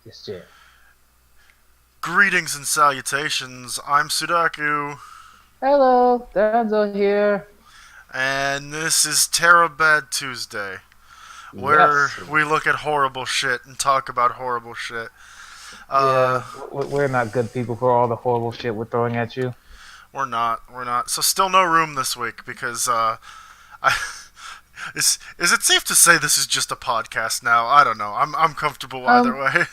This shit. Greetings and salutations. I'm Sudaku, Hello, Danzo here. and this is Terra Bad Tuesday, where Yes. we look at horrible shit and talk about horrible shit. Uh, Yeah, we're not good people for all the horrible shit we're throwing at you. we're not. So still no room this week because I. Is it safe to say this is just a podcast now? I don't know. I'm comfortable either Um, way.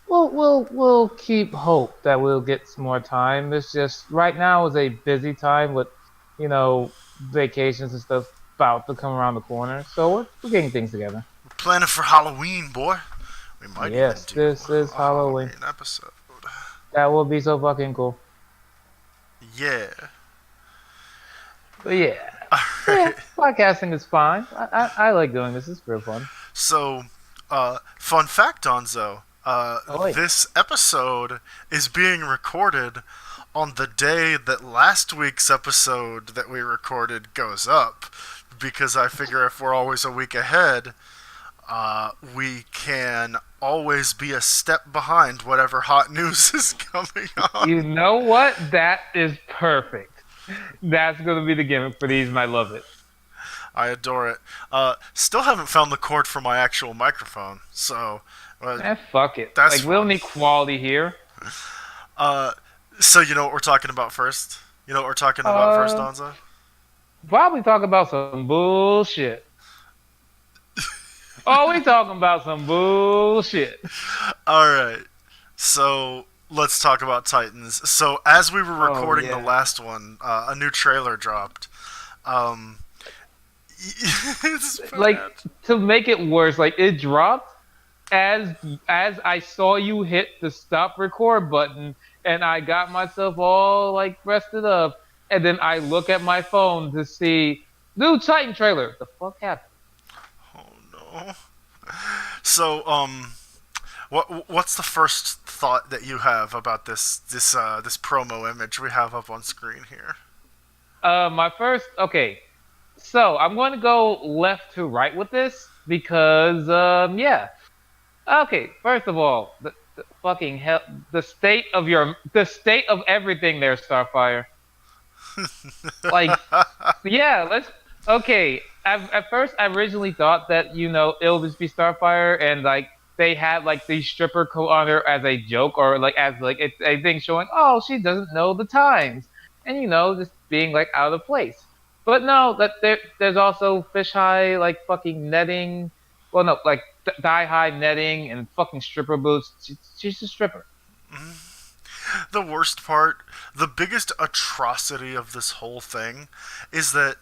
we'll keep hope that we'll get some more time. It's just right now is a busy time with, vacations and stuff about to come around the corner. So we're getting things together. We're planning for Halloween, boy. We might even Yes, do this is a Halloween. Halloween episode. That will be so fucking cool. Yeah. But yeah, yeah, Alright. podcasting is fine. I like doing this. It's real fun. So, fun fact, Donzo. Oh wait. This episode is being recorded on the day that last week's episode that we recorded goes up. Because I figure if we're always a week ahead, we can always be a step behind whatever hot news is coming on. You know what? That is perfect. That's going to be the gimmick for these, and I love it. I adore it. Still haven't found the cord for my actual microphone, so Fuck it. that's Like, we don't fun. need quality here. Uh, so you know what we're talking about first? You know what we're talking about first, Uh, Donzo? Probably talk about some bullshit. Oh, we talking about some bullshit. All right. So let's talk about Titans. So as we were Oh recording the yeah. last one, a new trailer dropped. Um, it's Like, bad. to make it worse, like it dropped as as I saw you hit the stop record button, and I got myself all like rested up, and then I look at my phone to see new Titan trailer. The fuck happened? Oh no. So what's the first thought that you have about this promo image we have up on screen here? My first, okay. So I'm going to go left to right with this because, yeah. Okay, first of all, the fucking hell, the state of everything there, Starfire. Like, yeah, let's. Okay, at first I originally thought that it'll just be Starfire and like they had like the stripper coat on her as a joke or like as like it's a thing showing oh she doesn't know the times and just being like out of place. But no, that there's also fish high like fucking netting. Well, no, like thigh high netting and fucking stripper boots. She's a stripper. The worst part, the biggest atrocity of this whole thing is that,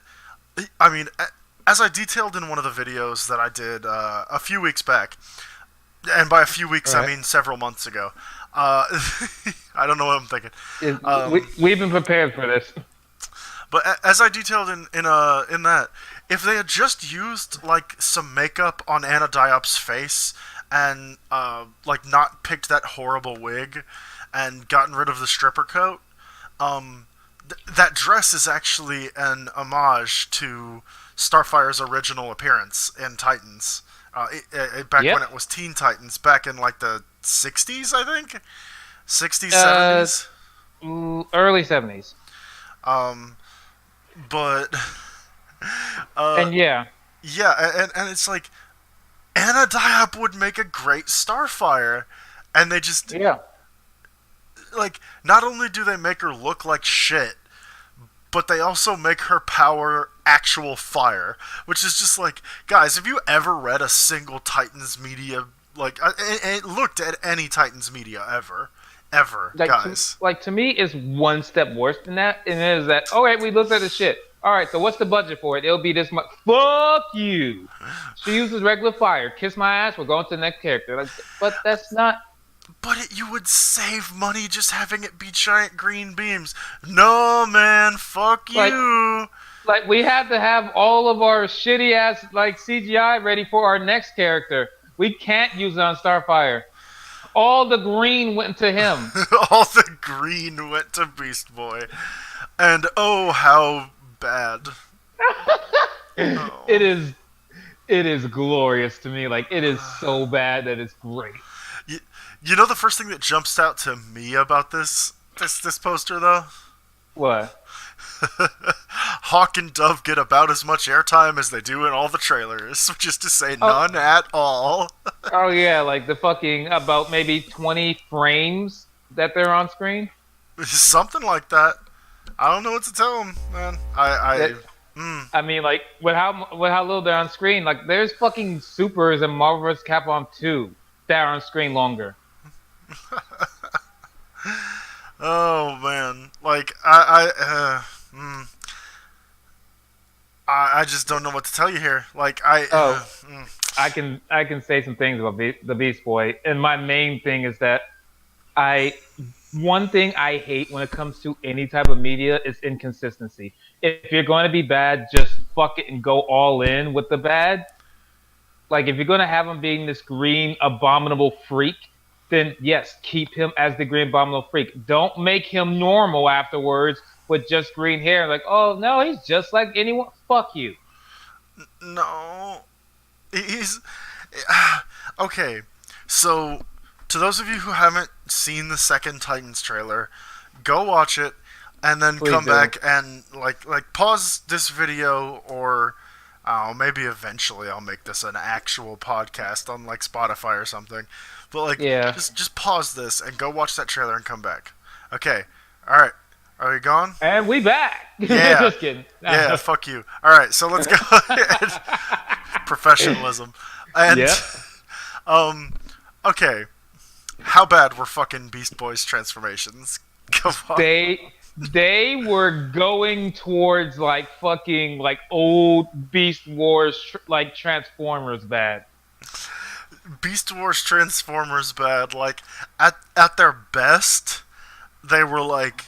I mean, as I detailed in one of the videos that I did a few weeks back, and by a few All weeks I right. mean several months ago. Uh, I don't know what I'm thinking. We've been prepared for this. But as I detailed in that, if they had just used like some makeup on Anna Diop's face and like not picked that horrible wig and gotten rid of the stripper coat, that dress is actually an homage to Starfire's original appearance in Titans. Back when Yep. it was Teen Titans, back in like the '60s, I think, '60s, Uh, '70s. Early 70s. Um, but uh, And yeah, yeah, and it's like Anna Diop would make a great Starfire, and they just yeah. like not only do they make her look like shit, but they also make her power actual fire, which is just like, guys, have you ever read a single Titans media like looked at any Titans media ever, guys? To me is one step worse than that, and it is that all right, we looked at the shit. All right, so what's the budget for it? It'll be this much. Fuck you. She uses regular fire. Kiss my ass. We're going to the next character. Like, but that's not But you would save money just having it be giant green beams. No, man, fuck like you. we had to have all of our shitty ass like CGI ready for our next character. We can't use it on Starfire. All the green went to him. All the green went to Beast Boy. And oh, how bad. It Oh. is it is glorious to me. Like it is so bad that it's great. You, you know the first thing that jumps out to me about this poster though? What? Hawk and Dove get about as much airtime as they do in all the trailers, which is to say Oh, none at all. oh yeah, like the fucking about maybe 20 frames that they're on screen. Something like that. I don't know what to tell them, man. That I mean, like with how little they're on screen, like there's fucking supers in Marvel vs. Capcom 2 that are on screen longer. Oh man, like I just don't know what to tell you here. Like Oh, I can say some things about the Beast Boy, and my main thing is that I one thing I hate when it comes to any type of media is inconsistency. If you're going to be bad, just fuck it and go all in with the bad. Like if you're going to have him being this green abominable freak, then yes, keep him as the green abominable freak. Don't make him normal afterwards with just green hair. Like, oh no, he's just like anyone. Fuck you. no, he's okay. So to those of you who haven't seen the second Titans trailer, go watch it and then Please come do. back and like pause this video or maybe eventually I'll make this an actual podcast on like Spotify or something. But like Yeah. just pause this and go watch that trailer and come back. Okay. All right. Are you gone? And we back. Yeah. Just kidding. Yeah, fuck you. All right, so let's go ahead. Professionalism. And Yep. um okay, how bad were fucking Beast Boy's transformations? Come on. They were going towards like fucking like old Beast Wars like Transformers bad. Beast Wars Transformers bad. Like at their best, they were like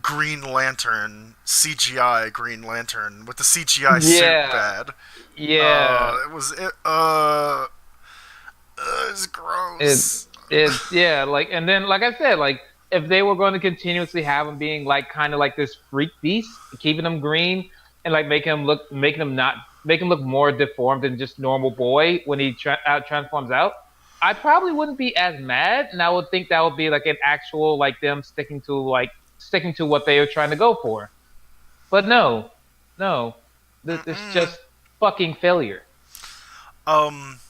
Green Lantern, CGI Green Lantern with the CGI suit Yeah. bad. Yeah. It's It gross. it's yeah, like and then like I said, like if they were going to continuously have him being like kind of like this freak beast, keeping him green and like making him look more deformed than just normal boy when he transforms out, I probably wouldn't be as mad, and I would think that would be like an actual like them sticking to what they were trying to go for. But no, no, it's Mm-mm. just fucking failure. Um,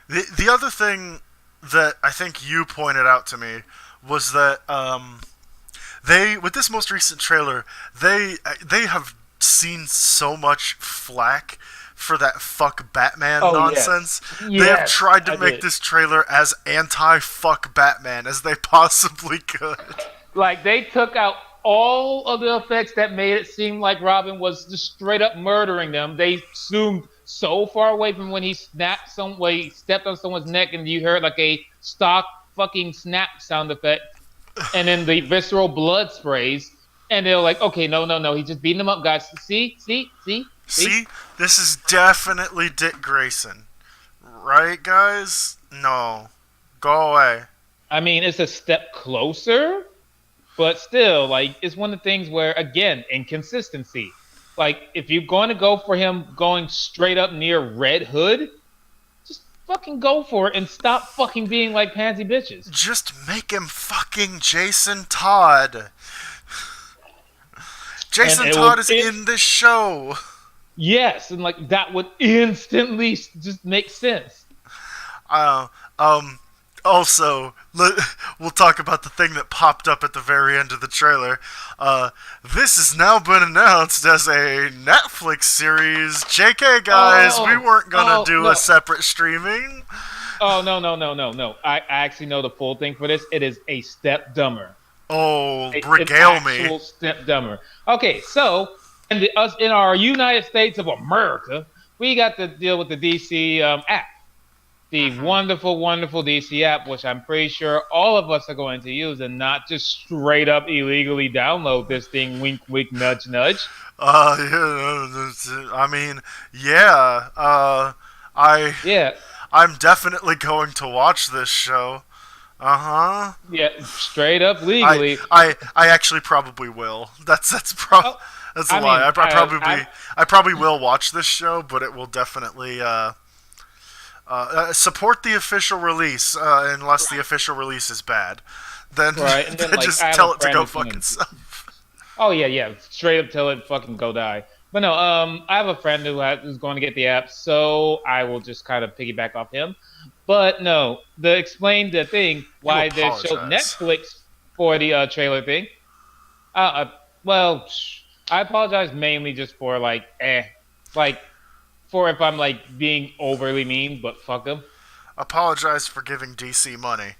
the other thing that I think you pointed out to me was that they with this most recent trailer they have seen so much flack for that fuck Batman Oh yes, nonsense. They have yes, tried to I make did. this trailer as anti fuck Batman as they possibly could. Like they took out all of the effects that made it seem like Robin was just straight up murdering them. They zoomed so far away from when he snapped some way, stepped on someone's neck, and you heard like a stock fucking snap sound effect, and then the visceral blood sprays. And they're like, okay, no, no, no, he's just beating them up, guys. See, see, see, see. See, this is definitely Dick Grayson, right, guys? No, go away. I mean, it's a step closer, but still, like, it's one of the things where, again, inconsistency. Like, if you're going to go for him going straight up near Red Hood, just fucking go for it and stop fucking being like pansy bitches. Just make him fucking Jason Todd. And Jason it Todd would, is in this show. yes, and like that would instantly just make sense. Uh, um, also, we'll talk about the thing that popped up at the very end of the trailer. This has now been announced as a Netflix series. JK, guys, we Oh, weren't gonna oh do a no, separate streaming. oh no, no, no, no, no. I actually know the full thing for this. It is a step dumber. Oh, An regale me. actual step dumber. Okay, so us in our United States of America, we got to deal with the DC app, the Mm-hmm. wonderful, wonderful DC app, which I'm pretty sure all of us are going to use and not just straight up illegally download this thing. Wink, wink, nudge, nudge. Yeah, I mean, yeah. I Yeah, I'm definitely going to watch this show. Uh huh. yeah, straight up I legally. I actually probably will. Oh, That's a I lie. mean, I probably will watch this show, but it will definitely Support the official release, unless the official release is bad. Then, Right, and then then like I just have a tell it to friend go who's fuck gonna. itself. Oh yeah, yeah, straight up tell it fucking go die. But no, I have a friend who's going to get the app, so I will just kind of piggyback off him. But no, the explain the thing You why they showed apologize. Netflix for the trailer thing. Well, I apologize mainly just for like for if I'm like being overly mean, but fuck them. Apologize for giving DC money.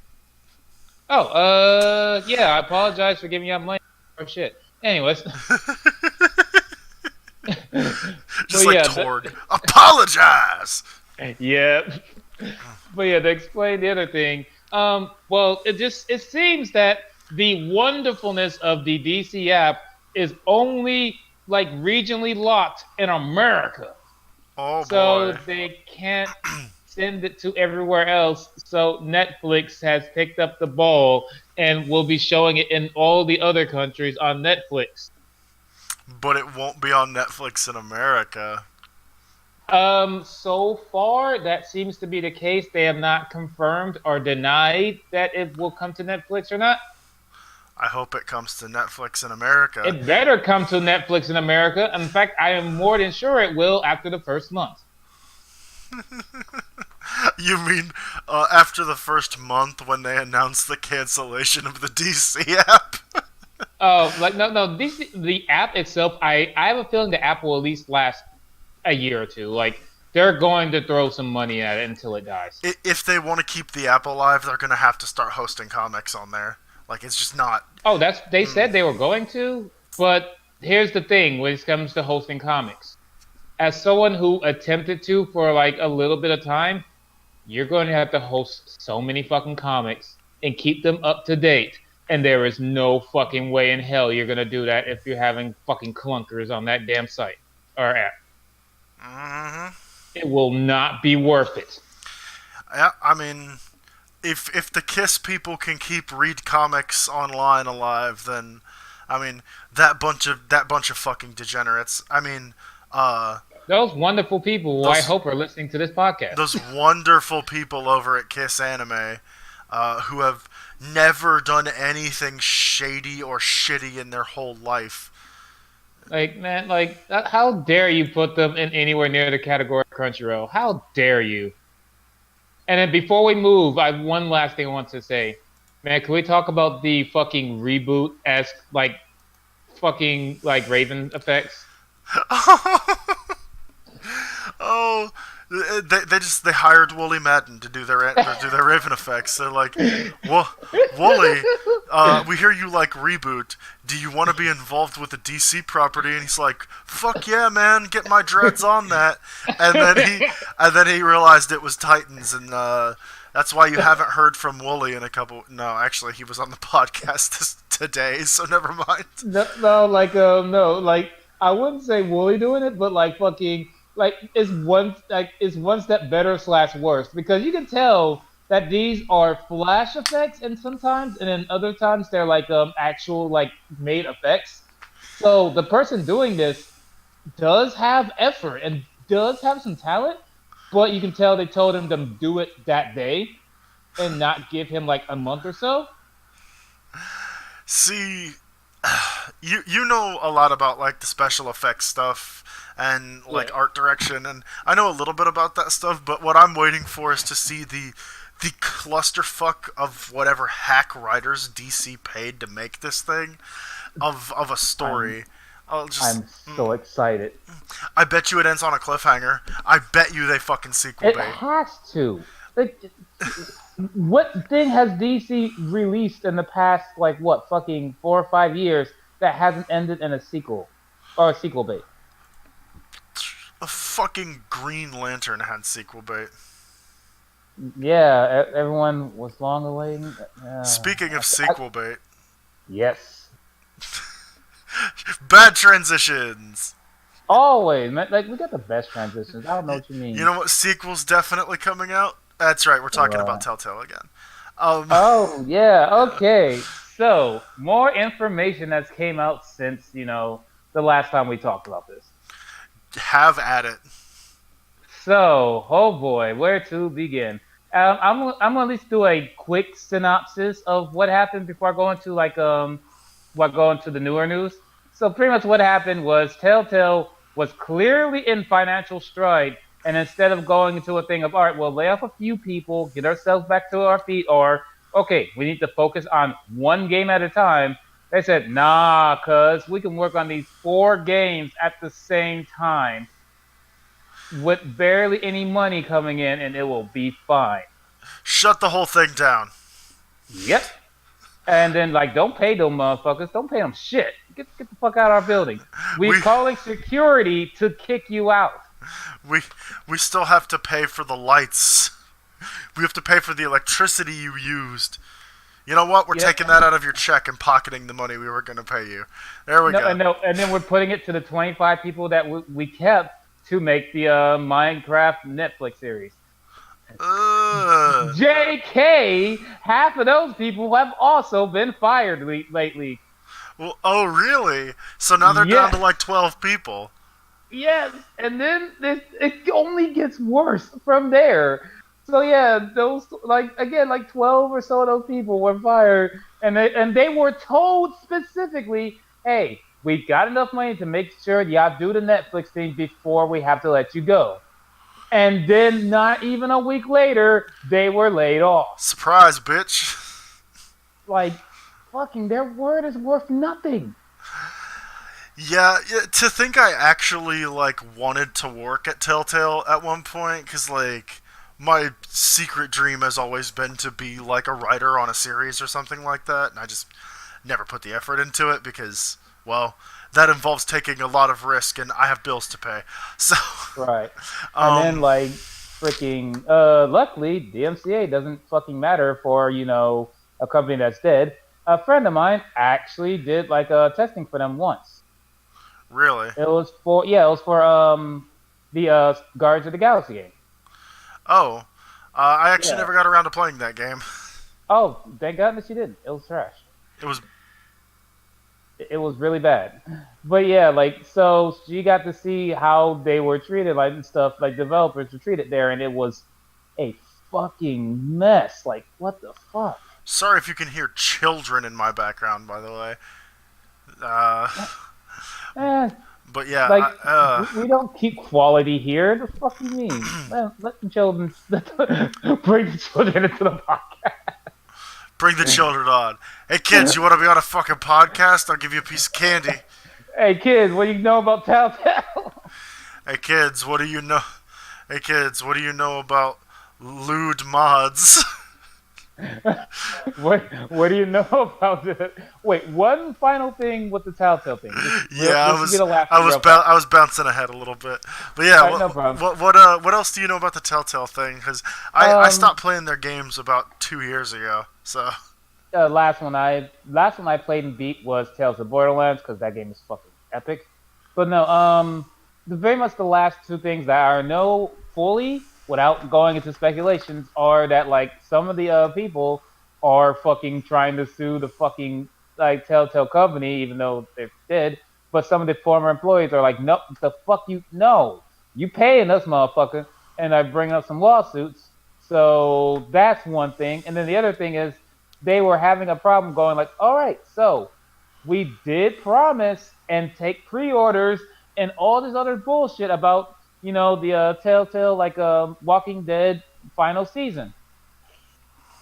Oh, yeah, I apologize for giving you money or shit. Anyways, Just but like yeah, Torg. Apologize! yeah, but yeah, to explain the other thing, well, it seems that the wonderfulness of the DC app is only like regionally locked in America, Oh boy. so they can't send it to everywhere else. So Netflix has picked up the ball and will be showing it in all the other countries on Netflix. But it won't be on Netflix in America. So far that seems to be the case. They have not confirmed or denied that it will come to Netflix or not. I hope it comes to Netflix in America. It better come to Netflix in America. In fact, I am more than sure it will after the first month. You mean after the first month when they announced the cancellation of the DC app? Oh, like no, the app itself. I have a feeling the app will at least last a year or two. Like they're going to throw some money at it until it dies. If they want to keep the app alive, they're going to have to start hosting comics on there. Like, it's just not. Oh, they Mm, said they were going to, but here's the thing when it comes to hosting comics. As someone who attempted to for like a little bit of time, you're going to have to host so many fucking comics and keep them up to date. And there is no fucking way in hell you're going to do that if you're having fucking clunkers on that damn site or app. hmm It will not be worth it. Yeah, I mean, if the Kiss people can keep Read Comics online alive, then I mean that bunch of fucking degenerates. I mean, Those wonderful people who I those hope are listening to this podcast. those wonderful people over at Kiss Anime, who have never done anything shady or shitty in their whole life. Like, man, like, how dare you put them in anywhere near the category of Crunchyroll? How dare you? And then before we move, I have one last thing I want to say. Man, can we talk about the fucking reboot as like fucking like Raven effects? Oh, they hired Wooly Madden to do their Raven effects. They're like, Wooly, we hear you like reboot. Do you want to be involved with a DC property? And he's like, fuck yeah, man, get my dreads on that. And then he realized it was Titans, and that's why you haven't heard from Wooly in a couple. No, actually, he was on the podcast today, so never mind. No, like no, like I wouldn't say Wooly doing it, but like fucking like is one step better slash worse because you can tell that these are flash effects and then other times they're like actual like made effects. So the person doing this does have effort and does have some talent, but you can tell they told him to do it that day and not give him like a month or so. See, you know a lot about like the special effects stuff and Yeah. like art direction, and I know a little bit about that stuff. But what I'm waiting for is to see the clusterfuck of whatever hack writers DC paid to make this thing of a I'm story. I'll just. I'm so excited. I bet you it ends on a cliffhanger. I bet you they fucking sequel It bait. has to. Like, what thing has DC released in the past, like, what, fucking 4 or 5 years that hasn't ended in a sequel? Or a sequel bait? A fucking Green Lantern had sequel bait. Yeah, everyone was long awaiting. Speaking of I, sequel bait, yes. bad transitions. Always, man. Like, we got the best transitions. I don't know what you You mean. know what sequel's definitely coming out? That's right, we're talking about Uh, Telltale again. Um, oh, yeah, okay. So, more information that's came out since, the last time we talked about this. have at it. So, oh boy, where to begin? I'm gonna at least do a quick synopsis of what happened before I go into what go into the newer news. So pretty much what happened was Telltale was clearly in financial strife, and instead of going into a thing of all right, we'll lay off a few people, get ourselves back to our feet, or okay, we need to focus on one game at a time. They said, nah, cuz we can work on these four games at the same time with barely any money coming in, and it will be fine. Shut the whole thing down. Yep. And then like, don't pay them motherfuckers. Don't pay them shit. Get the fuck out of our building. We We calling security to kick you out. we we still have to pay for the lights. We have to pay for the electricity you used. You know what? We're Yeah. taking that out of your check and pocketing the money we were going to pay you. There we go. No, and then we're putting it to the 25 people that we kept to make the Minecraft Netflix series. Ugh. JK, half of those people have also been fired lately. Well, oh, really? So now they're down to Yes. like 12 people. Yes, and then it only gets worse from there. So yeah, those like again like 12 or so of those people were fired, and they were told specifically, hey, we got enough money to make sure y'all do the Netflix thing before we have to let you go. And then not even a week later, they were laid off. Surprise, bitch. Like fucking their word is worth nothing. Yeah, to think I actually like wanted to work at Telltale at one point, because like my secret dream has always been to be like a writer on a series or something like that, and I just never put the effort into it because, well, that involves taking a lot of risk, and I have bills to pay. So, Right. And then um, like freaking luckily DMCA doesn't fucking matter for, a company that's dead. A friend of mine actually did like testing for them once. really. It was for the Guardians of the Galaxy game. Oh, I actually Yeah. never got around to playing that game. Oh, thank goodness you didn't. It was trash. It was It was really bad. But yeah, like so she got to see how they were treated, like and stuff, like developers were treated there, and it was a fucking mess. Like what the fuck? sorry if you can hear children in my background, by the way. Uh, Eh, but yeah, like we don't keep quality here. The fuck you mean? Let the children bring the children into the podcast. bring the children on. Hey kids, you want to be on a fucking podcast? I'll give you a piece of candy. Hey kids, what do you know about Telltale? Hey kids, what do you know? Hey kids, what do you know about lewd mods? what do you know about it? Wait, one final thing with the Telltale thing. Yeah, Just to get a laugh I was bouncing ahead a little bit, but yeah, Alright, no problem. what else do you know about the Telltale thing? Because I Um, stopped playing their games about 2 years ago. So last one I played and beat was Tales of Borderlands because that game is fucking epic. But no, very much the last two things that I know fully without going into speculations are that like some of the people are fucking trying to sue the fucking like Telltale company even though they're dead. But some of the former employees are like, nope, the fuck you, no, you paying us, motherfucker, and I bring up some lawsuits. So that's one thing, and then the other thing is they were having a problem going like, all right, so we did promise and take pre-orders and all this other bullshit about the Telltale like Walking Dead final season.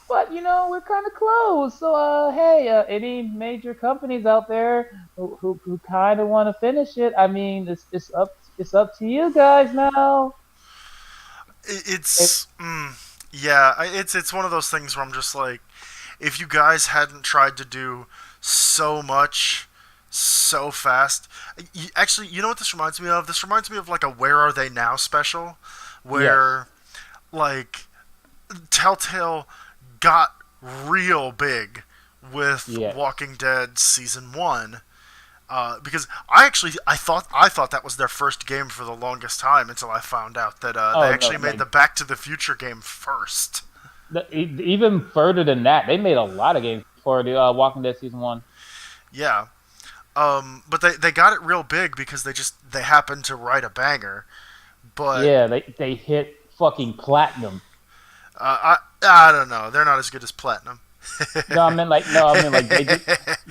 But we're kind of close. So hey, any major companies out there who kind of want to finish it? I mean, it's up to you guys now. It, it's yeah, it's one of those things where I'm just like, if you guys hadn't tried to do so much so fast. Actually, you know what this reminds me of? This reminds me of like a Where Are They Now special, yes, where like Telltale got real big with yes. Walking Dead season one. Because I thought that was their first game for the longest time until I found out that they Oh no, actually made like the Back to the Future game first. even further than that, they made a lot of games for the Walking Dead season one. Yeah, but they got it real big because they happened to write a banger. But Yeah, they hit fucking platinum. I don't know. They're not as good as Platinum. No, I mean like they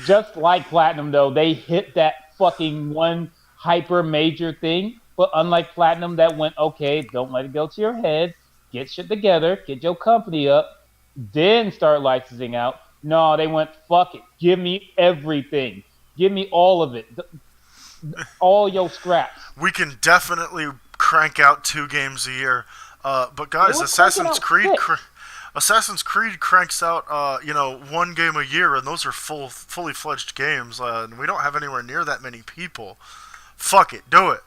just like platinum though. They hit that fucking one hyper major thing, but unlike platinum, that went okay. Don't let it go to your head. Get shit together. Get your company up. Then start licensing out. No, they went fuck it. Give me everything. Give me all of it. All your scraps. We can definitely crank out 2 games a year. But They guys, were cranking out six. Assassin's Creed cranks out 1 game a year, and those are fully fledged games. And we don't have anywhere near that many people. Fuck it, do it.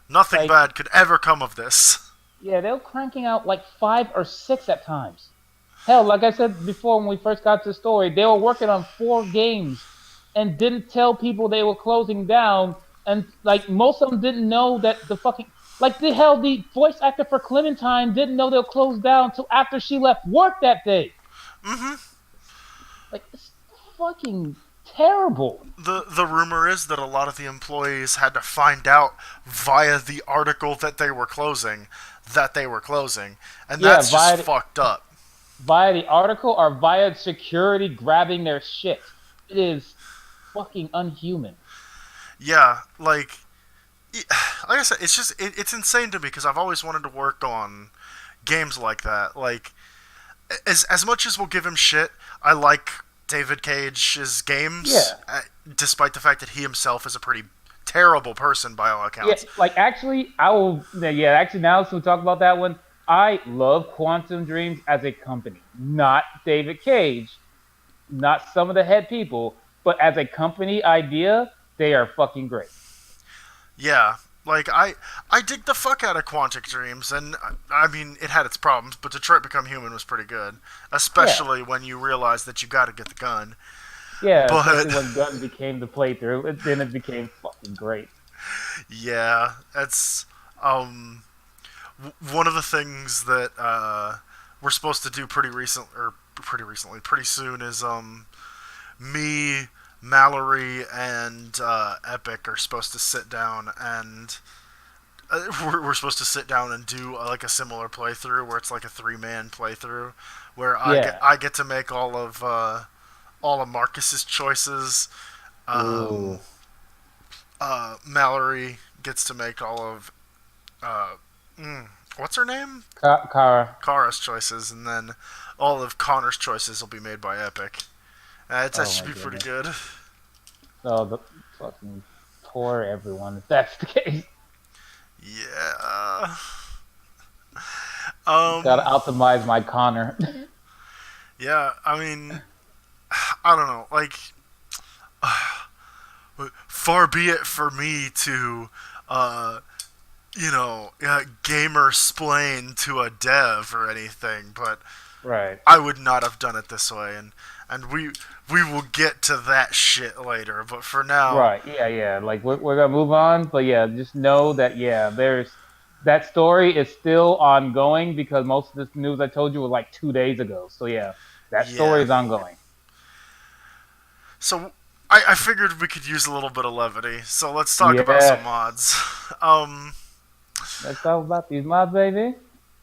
Nothing Like, bad could ever come of this. yeah, they were cranking out like 5 or 6 at times. Hell, like I said before when we first got to the story, they were working on 4 games and didn't tell people they were closing down. And like most of them didn't know that the fucking like the hell the voice actor for Clementine didn't know they'll close down until after she left work that day. Mm-hmm. Like it's fucking terrible. The rumor is that a lot of the employees had to find out via the article that they were closing, and Yeah, that's just fucked up. via the article or via security grabbing their shit. It is fucking unhuman. Yeah, like I said, it's insane to me because I've always wanted to work on games like that. Like as much as we'll give him shit, I like David Cage's games, Yeah. despite the fact that he himself is a pretty terrible person by all Yeah, accounts. like actually, I will. Yeah, actually, now since we talk about that one, I love Quantum Dreams as a company, not David Cage, not some of the head people, but as a company idea, they are fucking great. Yeah, like I dig the fuck out of Quantic Dreams, and I mean it had its problems, but Detroit Become Human was pretty good, Yeah, especially when you realize that you got to get the gun. yeah, But especially when Gun became the playthrough, then it became fucking great. yeah, that's um one of the things that we're supposed to do pretty soon is me, Mallory, and Epic are supposed to sit down and we're supposed to sit down and do like a similar playthrough where it's like a 3-man playthrough where Yeah. I get to make all of Marcus's choices. Um, Ooh. Mallory gets to make all of uh, what's her name? Kara. Kara's choices, and then all of Connor's choices will be made by Epic. That Oh should my be pretty goodness. good. Oh, the fucking poor everyone. If that's the case, Yeah. gotta Um. optimize my Connor. Yeah. I mean, I don't know. Like, far be it for me to, uh, gamer splain to a dev or anything, but Right. I would not have done it this way, and we will get to that shit later. But for now, Right. Yeah. Yeah. Like we're gonna move on, but yeah, just know that there's that story is still ongoing because most of this news I told you was like 2 days ago. So yeah, that story yeah. is ongoing. So I figured we could use a little bit of levity. So let's talk about some Yes. mods. Um, Let's talk about these mods, baby.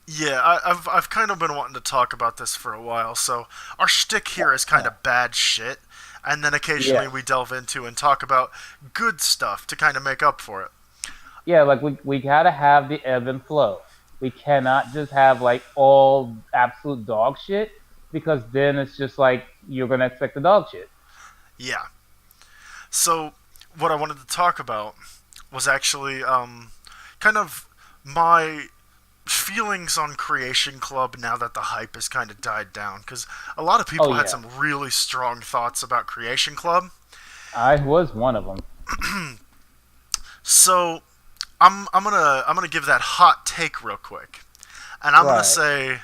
yeah, I've kind of been wanting to talk about this for a while. So our shtick here is kind Yeah. of bad shit, and then occasionally Yes. we delve into and talk about good stuff to kind of make up for it. Yeah. Like we gotta have the ebb and flow. We cannot just have like all absolute dog shit because then it's just like you're gonna expect the dog shit. Yeah. So what I wanted to talk about was actually kind of my feelings on Creation Club now that the hype has kind of died down because a lot of Oh people had yeah, some really strong thoughts about Creation Club. I was one of them. So I'm gonna give that hot take real quick, and I'm gonna Right. say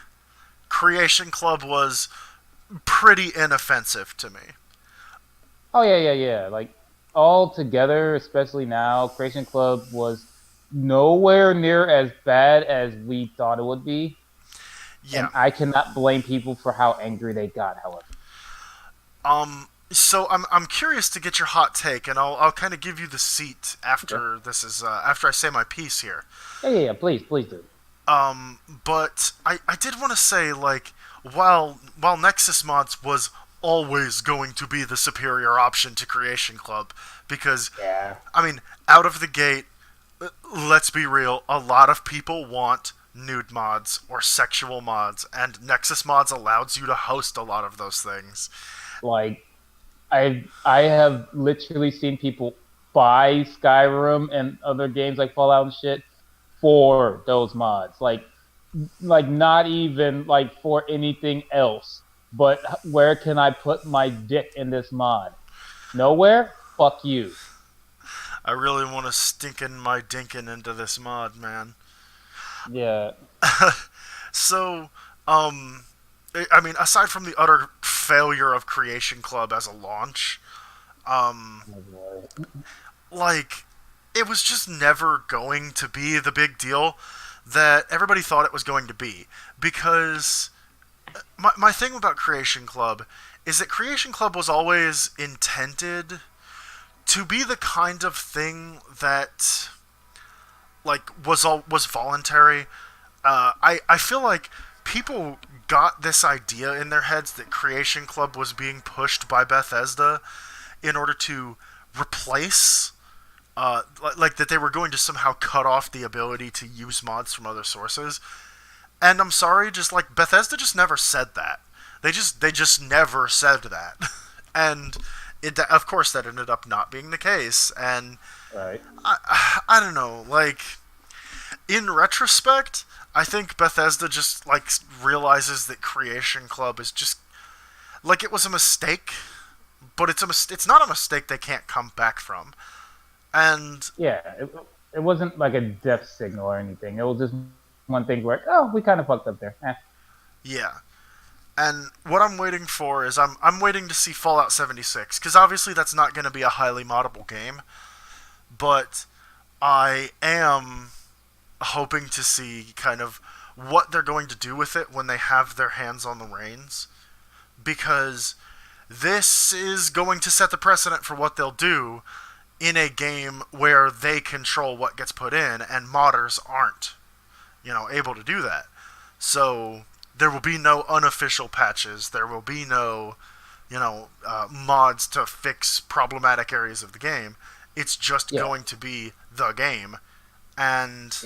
Creation Club was pretty inoffensive to me. Oh yeah, yeah, yeah. Like all together, especially now, Creation Club was nowhere near as bad as we thought it would be, and Yeah. I cannot blame people for how angry they got. However, So I'm curious to get your hot take, and I'll kind of give you the seat Okay. after this is after I say my piece here. Yeah. Please do. But I did want to say, like, while Nexus mods was always going to be the superior option to Creation Club, because Yeah. I mean, out of the gate, let's be real, a lot of people want nude mods or sexual mods, and Nexus mods allows you to host a lot of those things. Like I have literally seen people buy Skyrim and other games like Fallout and shit for those mods. Like not even like for anything else. But where can I put my dick in this mod? Nowhere? Fuck you. I really want to stinkin' my dinkin' into this mod, man. Yeah. So, um, I mean, aside from the utter failure of Creation Club as a launch, um, Oh boy. like, it was just never going to be the big deal that everybody thought it was going to be. Because my thing about Creation Club is that Creation Club was always intended to be the kind of thing that was voluntary. I feel like people got this idea in their heads that Creation Club was being pushed by Bethesda in order to replace like that they were going to somehow cut off the ability to use mods from other sources. And I'm sorry, just like Bethesda just never said that. They just never said that. And of course that ended up not being the case. And Right. I don't know, like in retrospect, I think Bethesda just like realizes that Creation Club is just like it was a mistake, but it's not a mistake they can't come back from. And Yeah. It wasn't like a death signal or anything. It was just one thing where, oh, we kind of fucked up there. yeah, and what I'm waiting for is I'm waiting to see Fallout 76 because obviously that's not going to be a highly moddable game, but I am hoping to see kind of what they're going to do with it when they have their hands on the reins because this is going to set the precedent for what they'll do in a game where they control what gets put in and modders aren't, able to do that. So there will be no unofficial patches. There will be no, mods to fix problematic areas of the game. It's just Yeah. going to be the game. And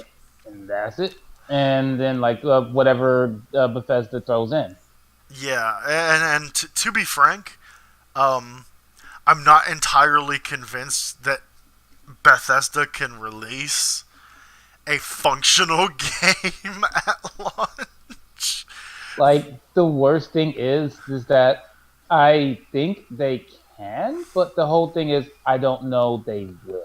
And that's it. And then like whatever Bethesda throws in. yeah, and to be frank, um, I'm not entirely convinced that Bethesda can release a functional game at launch. Like the worst thing is that I think they can, but the whole thing is I don't know they will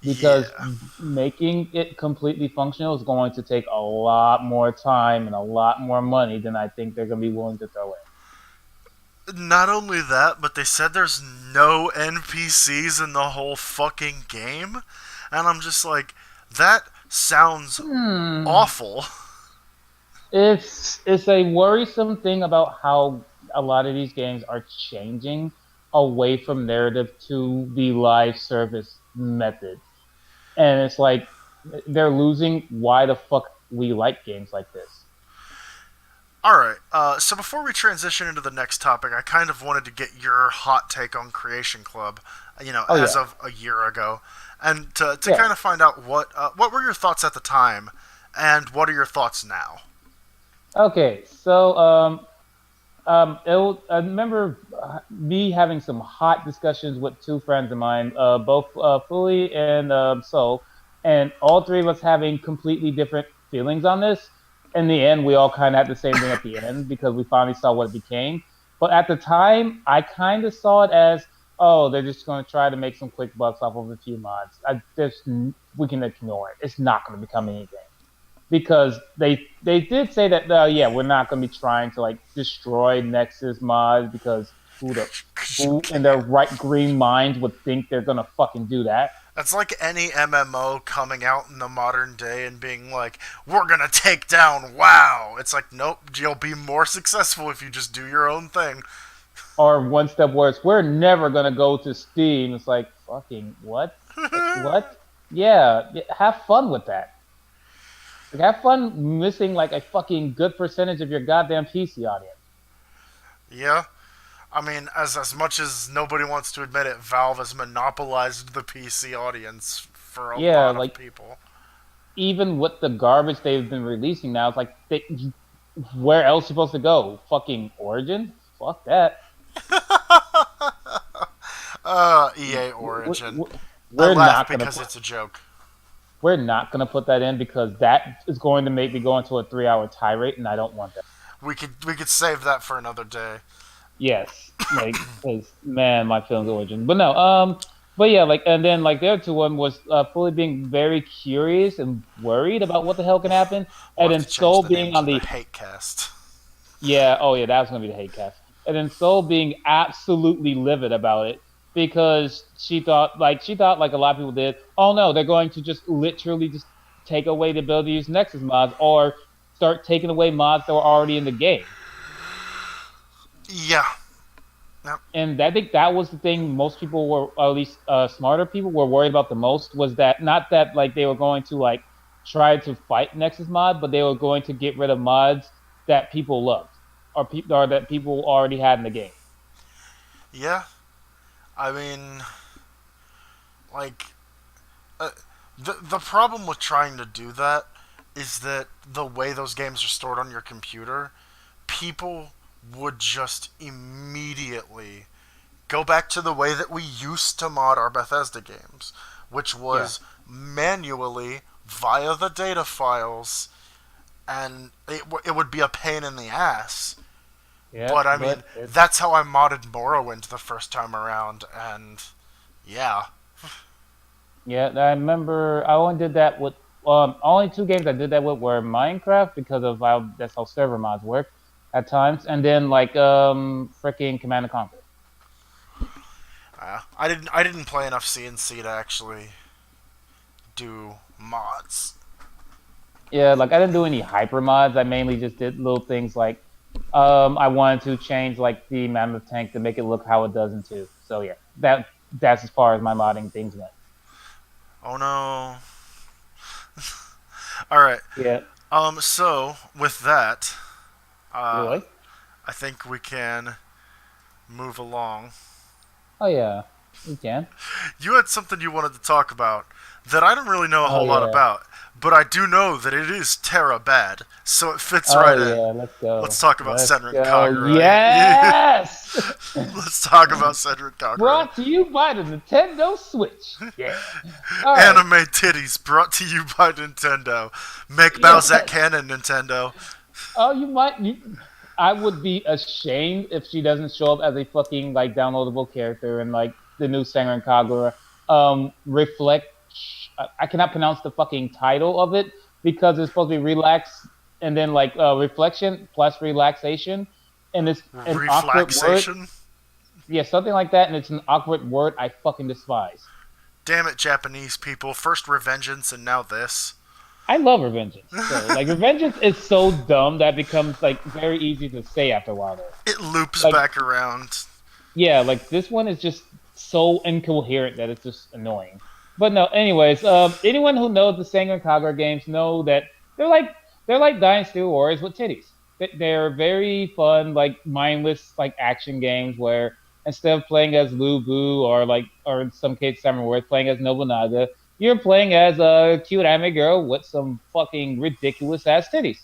because Yeah. making it completely functional is going to take a lot more time and a lot more money than I think they're going to be willing to throw in. Not only that, but they said there's no NPCs in the whole fucking game. And I'm just like, that sounds Hmm. awful. It's a worrisome thing about how a lot of these games are changing away from narrative to the live service method. And it's like they're losing why the fuck we like games like this. Alright, so before we transition into the next topic, I kind of wanted to get your hot take on Creation Club, Oh as yeah. of a year ago. And to Yeah. kind of find out what were your thoughts at the time, and what are your thoughts now? Okay. So I remember me having some hot discussions with two friends of mine, both Fully and Soul, and all three of us having completely different feelings on this. In the end, we all kind of had the same thing at the end because we finally saw what it became. But at the time, I kind of saw it as, oh, they're just going to try to make some quick bucks off of a few mods. We can ignore it. It's not going to become anything because they did say that yeah, we're not going to be trying to like destroy Nexus mods because Because you who in their can't. right green mind would think they're going to fucking do that. That's like any MMO coming out in the modern day and being like, we're gonna take down WoW. It's like, nope, you'll be more successful if you just do your own thing. Or one step worse, we're never gonna go to Steam. It's like fucking what? Like what? Yeah, have fun with that. Like have fun missing like a fucking good percentage of your goddamn PC audience. Yeah. I mean, as much as nobody wants to admit it, Valve has monopolized the PC audience for a Yeah, lot of like people. even with the garbage they've been releasing now, it's like where else supposed to go? Fucking Origin? Fuck that. EA Origin. I We're laugh not gonna because put it's a joke. we're not gonna put that in because that is going to make me go into a 3 hour tirade, and I don't want that. We could save that for another day. Yes, like, cause man, my film's origin. But no, but yeah, like, and then like the other two one was fully being very curious and worried about what the hell can happen, We'll and have then to change Soul the name being on to the the Hate Cast. yeah, oh yeah, that was gonna be the hate cast, and then Soul being absolutely livid about it because she thought like a lot of people did. Oh no, they're going to just literally just take away the ability to use Nexus mods or start taking away mods that were already in the game. Yeah. Yep. And I think that was the thing most people were, or at least smarter people were worried about the most, was that not that like they were going to like try to fight Nexus mod, but they were going to get rid of mods that people loved or that people already had in the game. Yeah. I mean, like, uh, the problem with trying to do that is that the way those games are stored on your computer, people would just immediately go back to the way that we used to mod our Bethesda games, which Yeah, was manually via the data files, and it would be a pain in the ass. yeah, But I mean, but it's that's how I modded Morrowind the first time around, and yeah. yeah. I remember I only did that with only two games I did that with were Minecraft because of how that's how server mods work at times, and then like freaking Command and Conquer. I didn't play enough CNC to actually do mods. Yeah, like I didn't do any hyper mods. I mainly just did little things like I wanted to change like the mammoth tank to make it look how it does in two. So yeah, that's as far as my modding things went. Oh no. All right. Yeah, So with that, uh, really? I think we can move along. Oh yeah, you can. You had something you wanted to talk about that I don't really know a Oh whole lot yeah. about, but I do know that it is Terra bad, so it fits Oh right in. yeah. Let's go. Let's talk about Let's Senren go. Kagura. Yes. Let's talk about Senren Kagura. Brought to you by the Nintendo Switch. Yeah. All right. Anime titties brought to you by Nintendo. Make Yeah. Bowsette canon, Nintendo. Oh, you might. I would be ashamed if she doesn't show up as a fucking like downloadable character in like the new Senren Kagura. Reflect. I cannot pronounce the fucking title of it because it's supposed to be relax and then like reflection plus relaxation, and it's an awkward word. Reflaxation. Yeah, something like that, and it's an awkward word I fucking despise. Damn it, Japanese people. First Revengeance and now this. I love Revengeance. So, like, Revengeance is so dumb that it becomes like very easy to say after a while. Though, It loops like, back around. yeah, like this one is just so incoherent that it's just annoying. But no, anyways, anyone who knows the Senran Kagura games know that they're like they're like Dynasty Warriors with titties. They're very fun, like mindless, like action games where instead of playing as Lu Bu or in some cases Samurai Warriors playing as Nobunaga, you're playing as a cute anime girl with some fucking ridiculous ass titties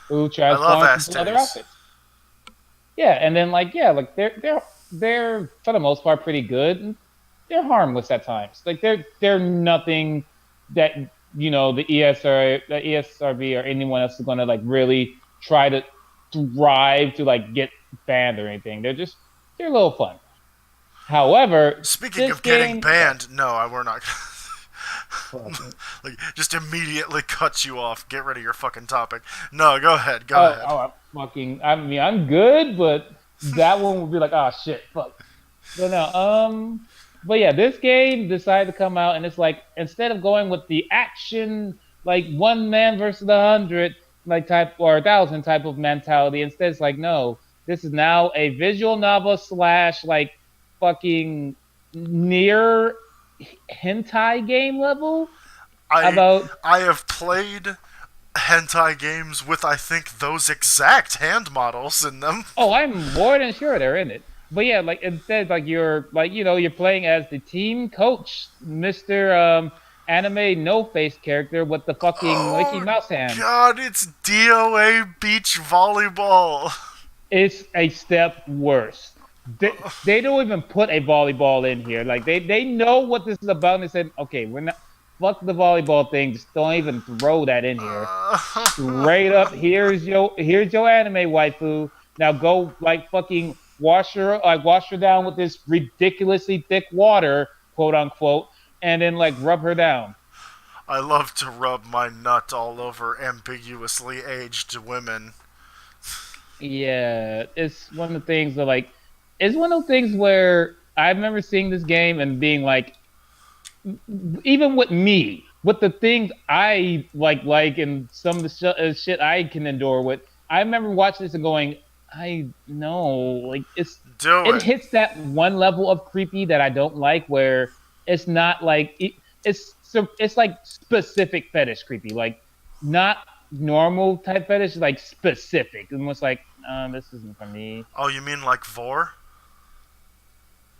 who I love transforms ass into other titties. outfits. Yeah, and then like yeah, like they're for the most part pretty good. And they're harmless at times. Like they're nothing that the ESRB or anyone else is gonna like really try to drive to like get banned or anything. They're a little fun. However, Speaking this of getting game. banned, no, we're not. Fuck. Like, just immediately cut you off. Get rid of your fucking topic. No, go ahead. Go Oh, ahead. I mean, I'm good, but that one would be like, oh shit, fuck. But no, but yeah, this game decided to come out, and it's like instead of going with the action, like one man versus 100, like type or 1,000 type of mentality, instead it's like no, this is now a visual novel slash like fucking near hentai game level I about. I have played hentai games with I think those exact hand models in them. Oh, I'm more than sure they're in it. But yeah, like instead, like you're like you're playing as the team coach, Mister Anime No Face character with the fucking Mickey Oh Mouse hands. god, it's DOA beach volleyball. It's a step worse. They don't even put a volleyball in here. Like they know what this is about, and they said, okay, we're not fuck the volleyball thing. Just don't even throw that in here. Straight up, here's your anime waifu. Now go like fucking wash her down with this ridiculously thick water, quote unquote, and then like rub her down. I love to rub my nut all over ambiguously aged women. Yeah, it's one of the things that like it's one of those things where I remember seeing this game and being like, even with me, with the things I and some of the shit I can endure with, I remember watching this and going, I know, like Do it it. hits that one level of creepy that I don't like, where it's not like it's like specific fetish creepy, like not normal type fetish, like specific, and it's like, this isn't for me. Oh, you mean like Vor?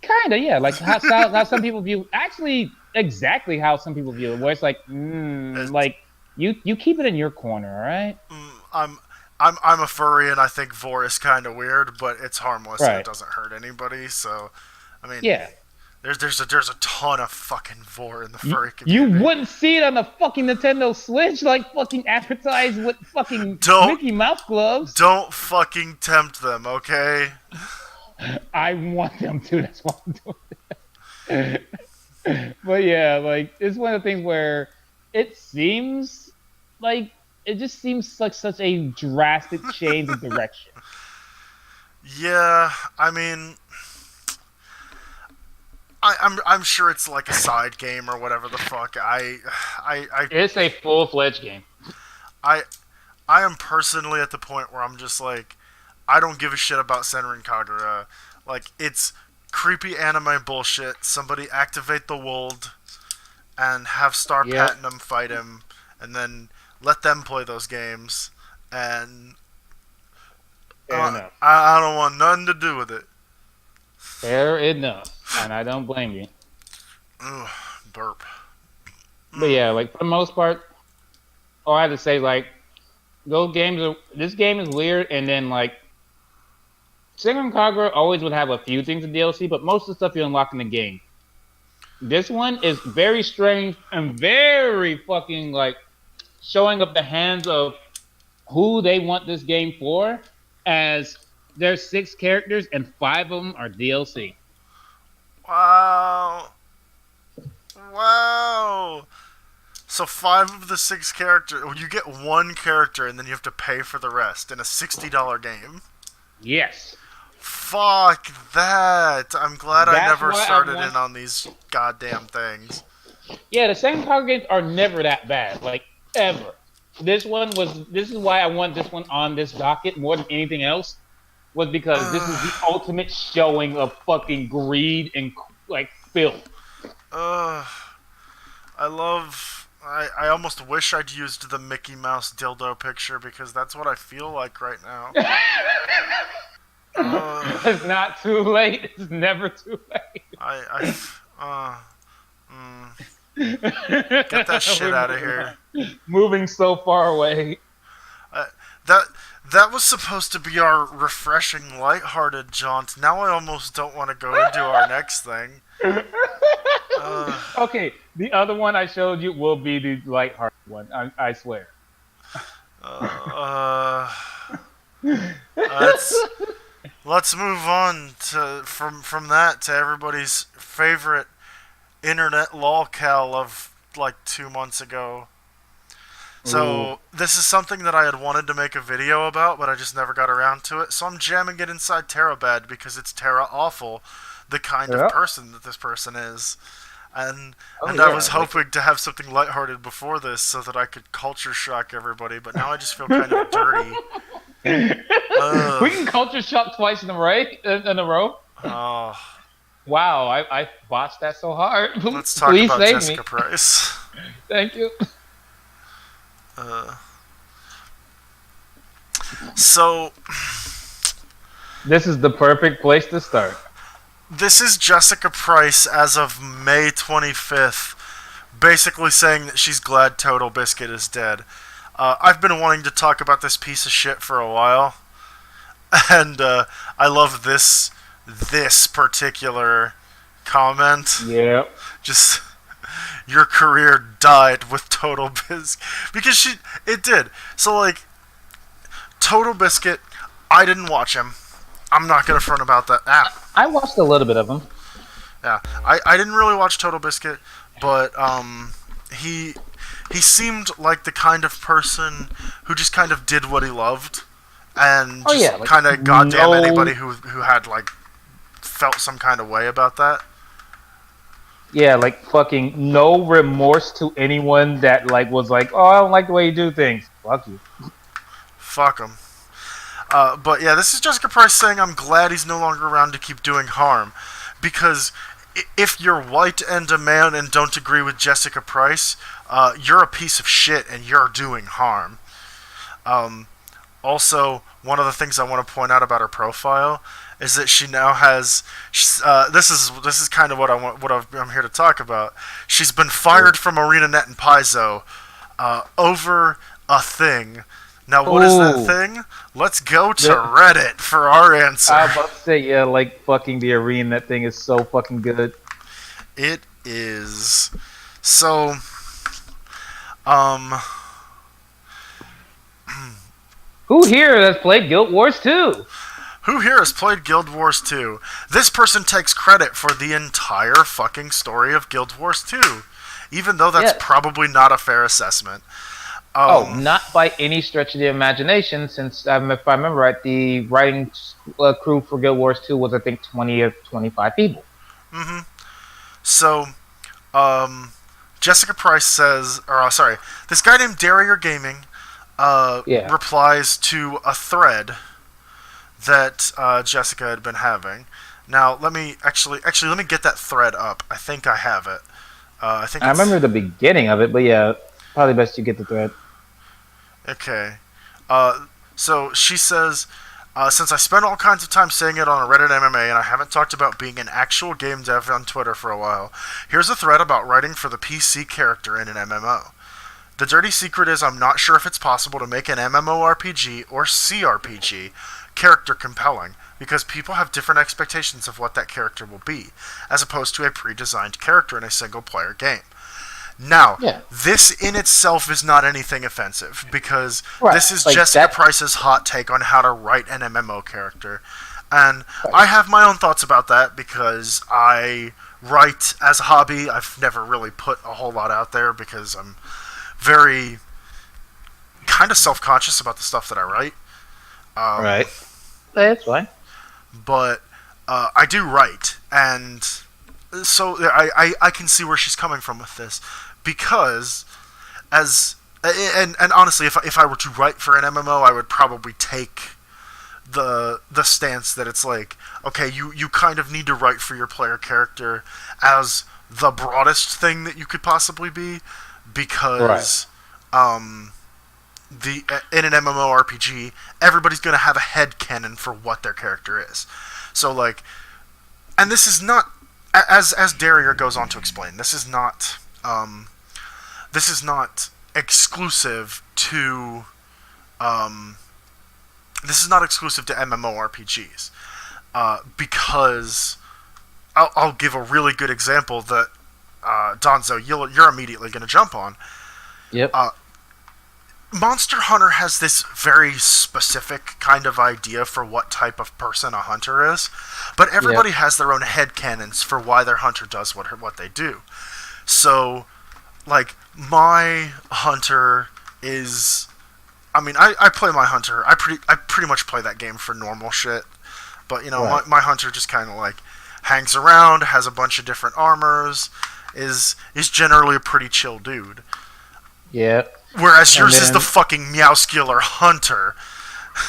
Kinda, yeah. Like how some people view, actually exactly how some people view it, where it's like, like you keep it in your corner, all right? I'm a furry and I think Vor is kind of weird, but it's harmless and it Right. doesn't hurt anybody. So, I mean, Yeah. there's a ton of fucking Vor in the You, furry you community. wouldn't see it on the fucking Nintendo Switch, like fucking advertised with fucking Don't Mickey Mouse gloves. don't fucking tempt them, okay? I want them to. That's why I'm doing it. But yeah, like it's one of the things where it seems like it just seems like such a drastic change of direction. Yeah, I mean, I'm sure it's like a side game or whatever the fuck. It's a full fledged game. I I am personally at the point where I'm just like, I don't give a shit about Senren Kagura. Like, it's creepy anime bullshit. Somebody activate the Wold and have Star Yep. Platinum fight him, and then let them play those games. And Fair enough. I don't want nothing to do with it. Fair enough. And I don't blame you. Ugh, burp. But yeah, like for the most part, all I have to say, like, those games are. This game is weird, and then like, Senran Kagura always would have a few things in DLC, but most of the stuff you unlock in the game. This one is very strange and very fucking like showing up the hands of who they want this game for, as there's 6 characters and 5 of them are DLC. Wow. Wow. So 5 of the 6 characters, you get 1 character and then you have to pay for the rest in a $60 game. Yes. Fuck that. I'm glad I That's never why I started want- in on these goddamn things. Yeah, the Senran Kagura games are never that bad, like ever. This is why I want this one on this docket more than anything else, was because this is the ultimate showing of fucking greed and like filth. I almost wish I'd used the Mickey Mouse dildo picture because that's what I feel like right now. It's not too late. It's never too late. Get that shit out of here. Moving so far away. That was supposed to be our refreshing, lighthearted jaunt. Now I almost don't want to go into our next thing. Okay, the other one I showed you will be the lighthearted one. I swear. Let's move on from that to everybody's favorite internet lolcal of like 2 months ago. So this is something that I had wanted to make a video about, but I just never got around to it. So I'm jamming it inside TerraBed because it's Terra Awful, the kind of person that this person is. And I was hoping to have something lighthearted before this so that I could culture shock everybody, but now I just feel kind of dirty. Uh, We can culture shock twice in a row. oh, Wow, I botched that so hard. let's talk Please about save me. Jessica Price. Thank you. Uh, so This is the perfect place to start. this is Jessica Price as of May 25th, basically saying that she's glad Total Biscuit is dead. I've been wanting to talk about this piece of shit for a while, and I love this particular comment. Yeah. Just your career died with Total Biscuit because it did. So like Total Biscuit, I didn't watch him. I'm not gonna front about that. I watched a little bit of them. Yeah, I didn't really watch Total Biscuit, but he seemed like the kind of person who just kind of did what he loved, and Oh, just yeah, like, kind of goddamn no- anybody who had like felt some kind of way about that. Yeah, like fucking no remorse to anyone that like was like, oh, I don't like the way you do things. Fuck you. Fuck him. But yeah, this is Jessica Price saying, I'm glad he's no longer around to keep doing harm. Because if you're white and a man and don't agree with Jessica Price, you're a piece of shit and you're doing harm. Also, one of the things I want to point out about her profile is that she now has. This is kind of what I'm here to talk about. She's been fired from ArenaNet and Paizo over a thing. Now, what is that Ooh. thing? Let's go to The- Reddit for our answer. I was about to say, yeah, like fucking the arena. That thing is so fucking good. It is. So, um, Who here has played Guild Wars 2? who here has played Guild Wars 2? This person takes credit for the entire fucking story of Guild Wars 2, even though that's Yes. probably not a fair assessment. Oh, not by any stretch of the imagination, since if I remember right, the writing crew for Guild Wars 2 was, I think, 20 or 25 people. Mm-hmm. So, Jessica Price says, or sorry, this guy named Darrier Gaming Yeah. replies to a thread that Jessica had been having. Now, let me let me get that thread up. I think I have it. I think I it's, remember the beginning of it, but yeah, probably best you get the thread. Okay. So she says, since I spent all kinds of time saying it on a Reddit MMA and I haven't talked about being an actual game dev on Twitter for a while, here's a thread about writing for the PC character in an MMO. The dirty secret is I'm not sure if it's possible to make an MMORPG or CRPG character compelling, because people have different expectations of what that character will be, as opposed to a pre-designed character in a single-player game. Now, Yeah. this in itself is not anything offensive, because Right, this is like Jessica that- Price's hot take on how to write an MMO character. And I have my own thoughts about that, because I write as a hobby. I've never really put a whole lot out there, because I'm very kind of self-conscious about the stuff that I write. Right. That's fine. But I do write, and so I can see where she's coming from with this, because and honestly, if I were to write for an MMO, I would probably take the stance that it's like, okay, you kind of need to write for your player character as the broadest thing that you could possibly be, because in an MMORPG, everybody's going to have a headcanon for what their character is. So, like, and this is not, as Darrier goes on to explain, this is not exclusive to, this is not exclusive to MMORPGs, because I'll give a really good example that Donzo, you're immediately going to jump on. Yep. Monster Hunter has this very specific kind of idea for what type of person a hunter is, but everybody has their own headcanons for why their hunter does what they do. So, like, my hunter is... I mean, I play my hunter. I pretty much play that game for normal shit, but, you know, Right. my hunter just kind of, like, hangs around, has a bunch of different armors, is generally a pretty chill dude. Yeah. Whereas yours is then- the fucking Meowscular Hunter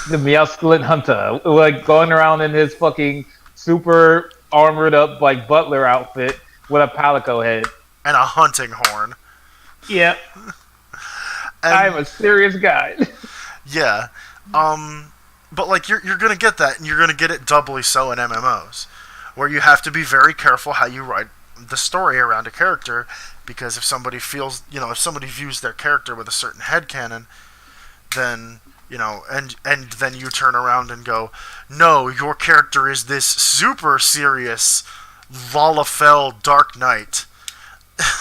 The masculine hunter, like going around in his fucking super armored up like butler outfit with a palico head. and a hunting horn. Yep, I'm And a serious guy. yeah, but like you're gonna get that, and you're gonna get it doubly so in MMOs, where you have to be very careful how you write the story around a character, because if somebody feels, if somebody views their character with a certain headcanon, then and then you turn around and go, no, your character is this super serious Lalafell Dark Knight.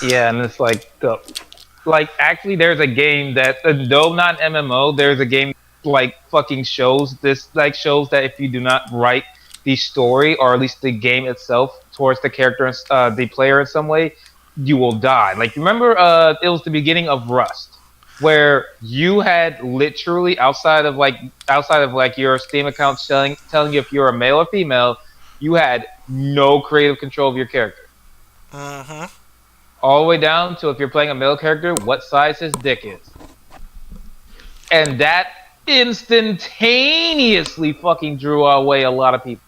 Yeah, and it's like actually there's a game that though not MMO, there's a game like fucking shows this, like shows that if you do not write the story or at least the game itself towards the character, the player in some way, you will die. Like remember, it was the beginning of Rust, where you had literally outside of your Steam account telling you if you're a male or female, you had no creative control of your character. Mm-hmm. All the way down to if you're playing a male character, what size his dick is. And that instantaneously fucking drew away a lot of people.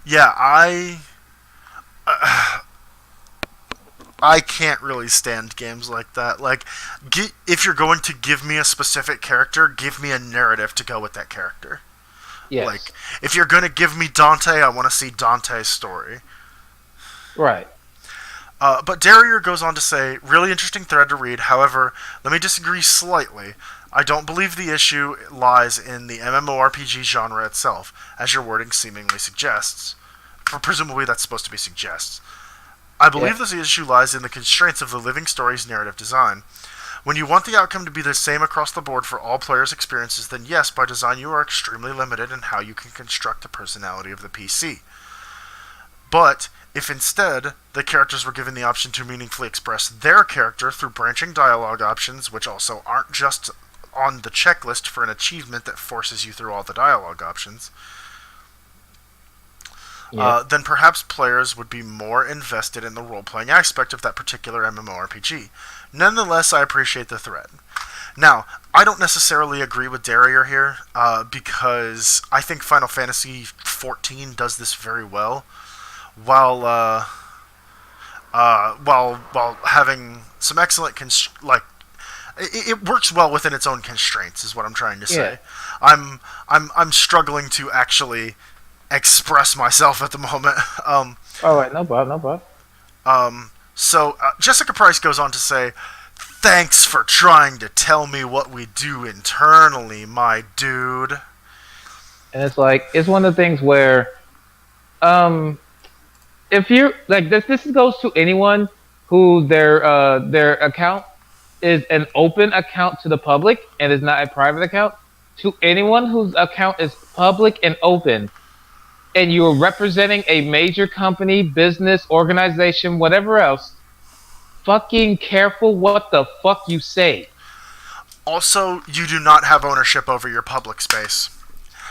Yeah, I can't really stand games like that. Like, if you're going to give me a specific character, give me a narrative to go with that character. Yes. Like, if you're going to give me Dante, I want to see Dante's story. Right. But Derrier goes on to say, really interesting thread to read. However, let me disagree slightly. I don't believe the issue lies in the MMORPG genre itself, as your wording seemingly suggests. Presumably that's supposed to be suggests. I believe this issue lies in the constraints of the living story's narrative design. When you want the outcome to be the same across the board for all players' experiences, then yes, by design you are extremely limited in how you can construct the personality of the PC. But if instead the characters were given the option to meaningfully express their character through branching dialogue options, which also aren't just on the checklist for an achievement that forces you through all the dialogue options, then perhaps players would be more invested in the role-playing aspect of that particular MMORPG. Nonetheless, I appreciate the thread. Now, I don't necessarily agree with Derrier here, because I think Final Fantasy XIV does this very well, while having some excellent it works well within its own constraints, is what I'm trying to say. I'm struggling to actually express myself at the moment. All right, no problem. So Jessica Price goes on to say, "Thanks for trying to tell me what we do internally, my dude." And it's like, it's one of the things where, if you like this goes to anyone who their account is an open account to the public and is not a private account. To anyone whose account is public and open, and you're representing a major company, business, organization, whatever else, fucking careful what the fuck you say. Also, you do not have ownership over your public space.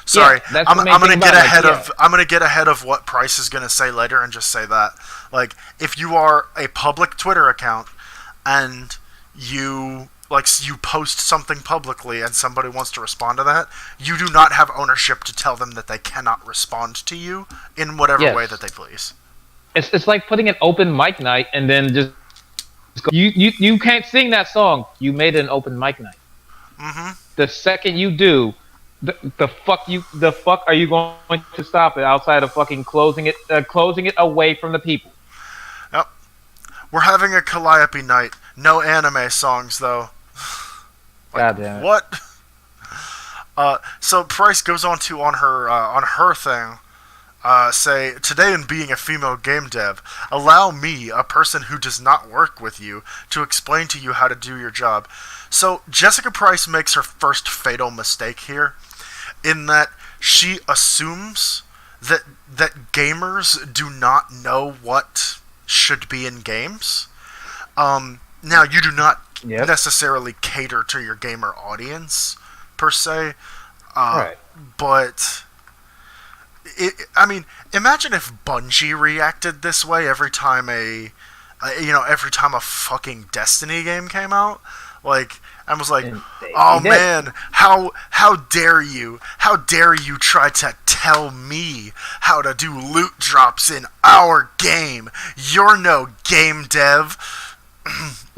Sorry, that's I'm the main gonna thing get about it, ahead like, of I'm gonna get ahead of what Price is gonna say later and just say that, like, if you are a public Twitter account and you post something publicly and somebody wants to respond to that, you do not have ownership to tell them that they cannot respond to you in whatever way that they please. It's like putting an open mic night and then just go, you can't sing that song. You made an open mic night. Mm-hmm. The second you do, the fuck are you going to stop it outside of fucking closing it away from the people? Yep. We're having a Calliope night. No anime songs though. God damn it. What? So Price goes on to on her thing, say, today in being a female game dev, allow me, a person who does not work with you, to explain to you how to do your job. So Jessica Price makes her first fatal mistake here, in that she assumes that gamers do not know what should be in games. Now, you do not necessarily cater to your gamer audience, per se. Right. But, I mean, imagine if Bungie reacted this way every time a fucking Destiny game came out. Like, I was like, And oh they did. man, how dare you? How dare you try to tell me how to do loot drops in our game? You're no game dev.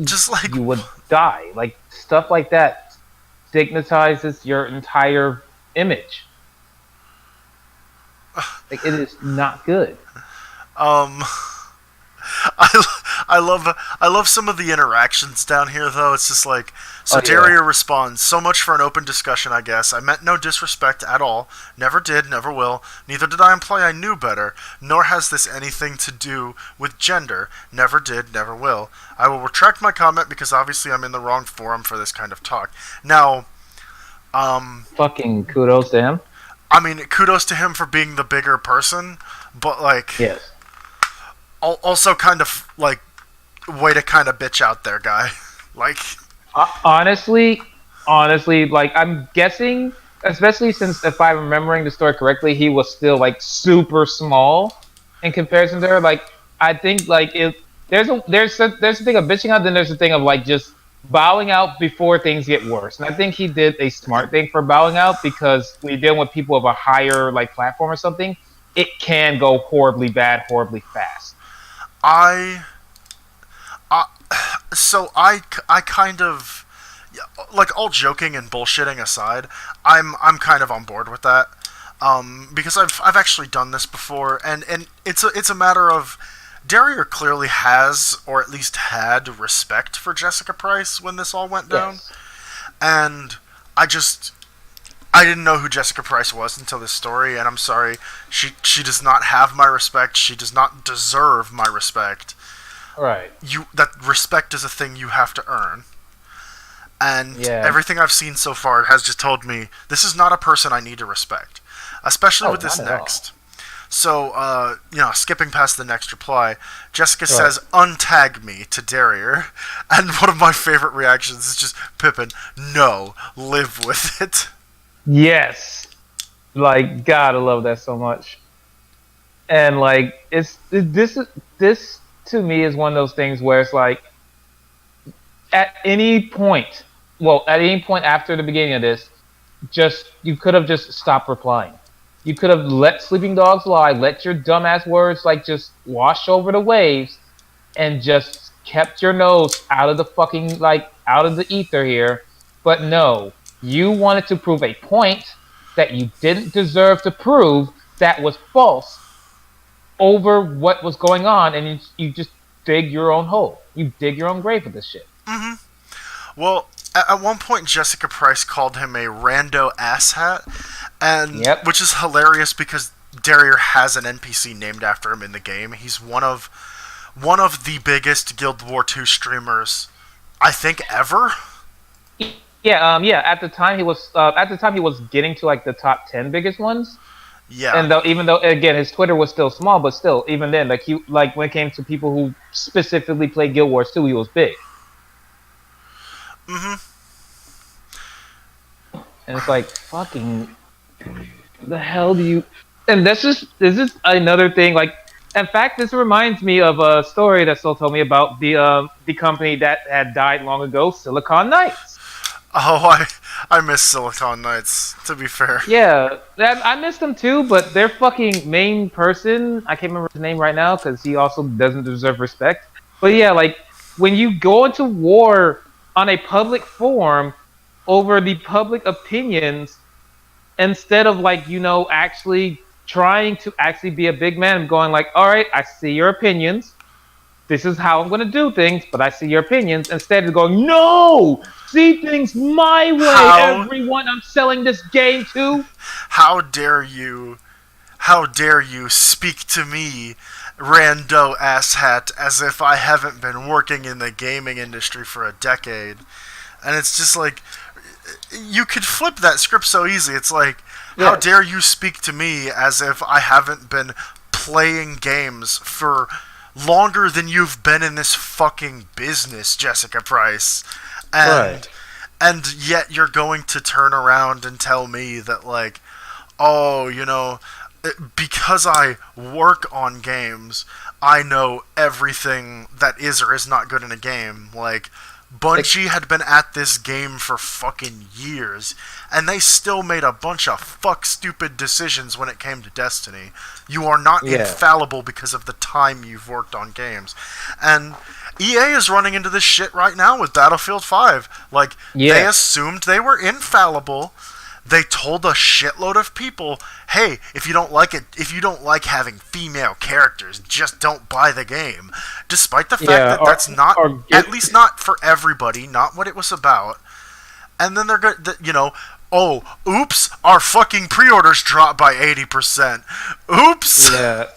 Just like, You would die. Like stuff like that stigmatizes your entire image. Like it is not good. um, I love some of the interactions down here though. It's just like, so Oh Daria yeah. responds, "So much for an open discussion, I guess. I meant no disrespect at all. Never did, never will. Neither did I imply I knew better. Nor has this anything to do with gender. Never did, never will. I will retract my comment because obviously I'm in the wrong forum for this kind of talk." Now, Fucking kudos to him. I mean, kudos to him for being the bigger person, but like, Yes. also kind of like, way to kind of bitch out there, guy. Like, Honestly, like I'm guessing, especially since if I'm remembering the story correctly, he was still like super small in comparison to her. Like I think like if there's a thing of bitching out, then there's a thing of like just bowing out before things get worse. And I think he did a smart thing for bowing out because when you're dealing with people of a higher like platform or something, it can go horribly bad, horribly fast. I, I so I kind of, like, all joking and bullshitting aside, I'm kind of on board with that. Because I've actually done this before, and it's a matter of, Darrier clearly has, or at least had, respect for Jessica Price when this all went down, Yes. and I just, I didn't know who Jessica Price was until this story, and I'm sorry, she does not have my respect. She does not deserve my respect. Right. That respect is a thing you have to earn. And Yeah. everything I've seen so far has just told me this is not a person I need to respect, especially Oh, with this not at all. next. So, skipping past the next reply, Jessica Right. says, "Untag me" to Darrier, and one of my favorite reactions is just, Pippin, "No, live with it." Yes. Like God, I love that so much. And like this to me is one of those things where it's like at any point, well, at any point after the beginning of this, just you could have just stopped replying. You could have let sleeping dogs lie, let your dumbass words like just wash over the waves, and just kept your nose out of the fucking like out of the ether here. But no, you wanted to prove a point that you didn't deserve to prove that was false over what was going on, and you just dig your own hole. You dig your own grave with this shit. Well, at one point, Jessica Price called him a rando asshat, and Yep. which is hilarious because Darrier has an NPC named after him in the game. He's one of the biggest Guild War 2 streamers, I think, ever. Yeah, yeah. At the time he was getting to like the top 10 biggest ones. Yeah. And though even though again his Twitter was still small, but still even then like he like when it came to people who specifically played Guild Wars 2, he was big. Mm-hmm. And it's like fucking the hell do you? And this is another thing. Like in fact, this reminds me of a story that Sol told me about the company that had died long ago, Silicon Knights. Oh, I miss Silicon Knights, to be fair. Yeah, I missed them too, but their fucking main person, I can't remember his name right now because he also doesn't deserve respect. But yeah, like when you go into war on a public forum over the public opinions, instead of like, actually trying to actually be a big man and going like, all right, I see your opinions. This is how I'm going to do things, but I see your opinions. Instead of going, no, see things my way, How- everyone I'm selling this game to. How dare you? How dare you speak to me, rando asshat, as if I haven't been working in the gaming industry for a decade? And it's just like, you could flip that script so easy. It's like, how Yes. dare you speak to me as if I haven't been playing games for longer than you've been in this fucking business, Jessica Price. And Right. and yet you're going to turn around and tell me that, like, oh, because I work on games, I know everything that is or is not good in a game. Like, Bungie had been at this game for fucking years, and they still made a bunch of stupid decisions when it came to Destiny. You are not infallible because of the time you've worked on games. And EA is running into this shit right now with Battlefield 5. Like, they assumed they were infallible. They told a shitload of people, hey, if you don't like it, if you don't like having female characters, just don't buy the game. Despite the fact that that's not, at least not for everybody, not what it was about. And then they're going to, oops, our fucking pre-orders dropped by 80%. Oops! Yeah.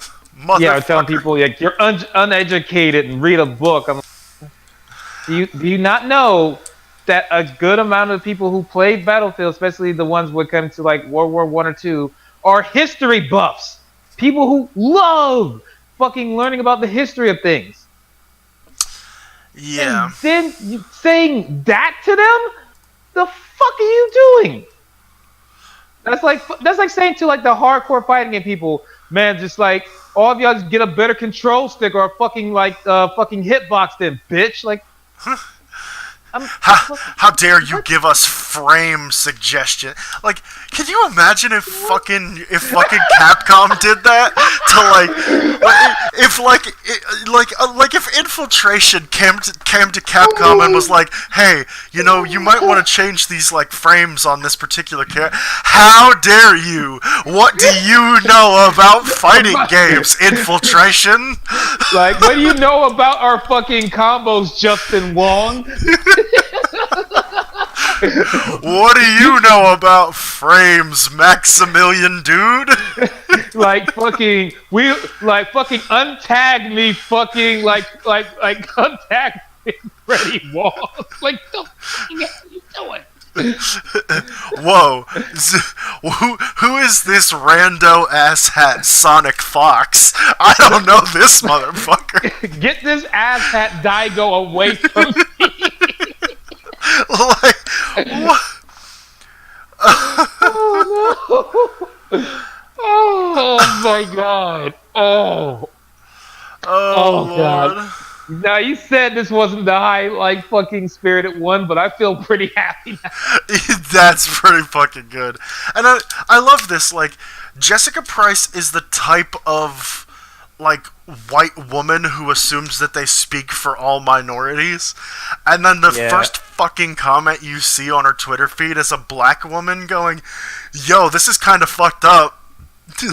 Yeah, telling people, like, you're uneducated and read a book. Do you not know that a good amount of people who played Battlefield, especially the ones who come to like World War I or II, are history buffs. People who love fucking learning about the history of things. Yeah. And then saying that to them? The fuck are you doing? That's like saying to like the hardcore fighting game people, man, just like all of y'all just get a better control stick or a fucking fucking hitbox then, bitch. Like how dare you give us frame suggestion? Like, can you imagine if fucking Capcom did that to if Infiltration came to Capcom and was like, hey, you might want to change these like frames on this particular character. How dare you? What do you know about fighting games, Infiltration? Like, what do you know about our fucking combos, Justin Wong? What do you know about frames, Maximilian dude? like fucking untag me fucking like untag me, Freddie Wong. Like, the fucking hell are you doing? Whoa, who is this rando asshat Sonic Fox? I don't know this motherfucker. Get this asshat Daigo away from me. Like, what? Oh no! Oh my god! Oh Lord. God! Now you said this wasn't the high fucking spirited one, but I feel pretty happy now. That's pretty fucking good, and I love this. Like, Jessica Price is the type of white woman who assumes that they speak for all minorities, and then the first fucking comment you see on her Twitter feed is a black woman going, yo, this is kind of fucked up.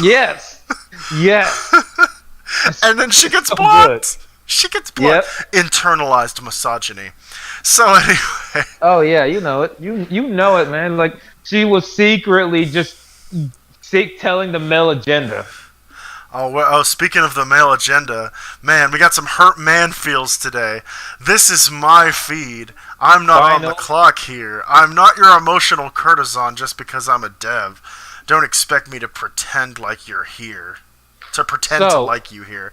Yes. And then she gets blocked. Good. She gets blocked. Yep. Internalized misogyny. So anyway. Oh yeah, you know it. You know it, man. Like, she was secretly just telling the male agenda. Oh, speaking of the male agenda, man, we got some hurt man feels today. This is my feed. I'm not on the clock here. I'm not your emotional courtesan just because I'm a dev. Don't expect me to pretend like you're here. To pretend to like you here.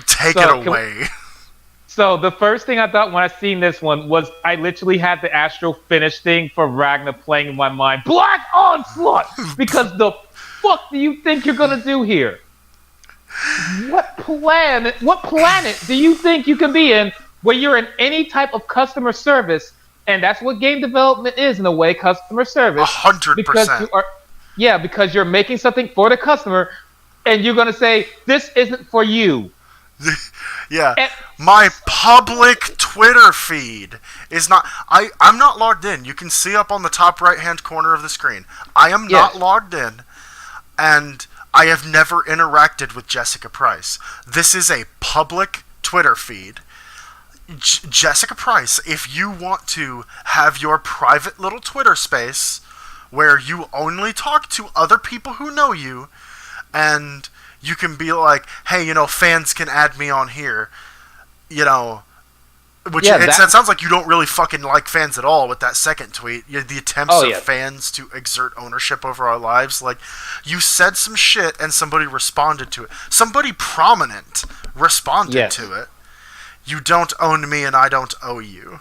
Take it away. So the first thing I thought when I seen this one was I literally had the Astro Finish thing for Ragnar playing in my mind. Black Onslaught! Because the fuck do you think you're gonna do here? What planet do you think you can be in where you're in any type of customer service? And that's what game development is, in a way, customer service. 100%. Because you're making something for the customer, and you're gonna say, this isn't for you. Yeah. My public Twitter feed is not... I'm not logged in. You can see up on the top right-hand corner of the screen. I am not logged in, and I have never interacted with Jessica Price. This is a public Twitter feed. Jessica Price, if you want to have your private little Twitter space where you only talk to other people who know you, and you can be like, hey, fans can add me on here, which it sounds like you don't really fucking like fans at all with that second tweet. The attempts of fans to exert ownership over our lives. Like, you said some shit and somebody responded to it. Somebody prominent responded to it. You don't own me and I don't owe you.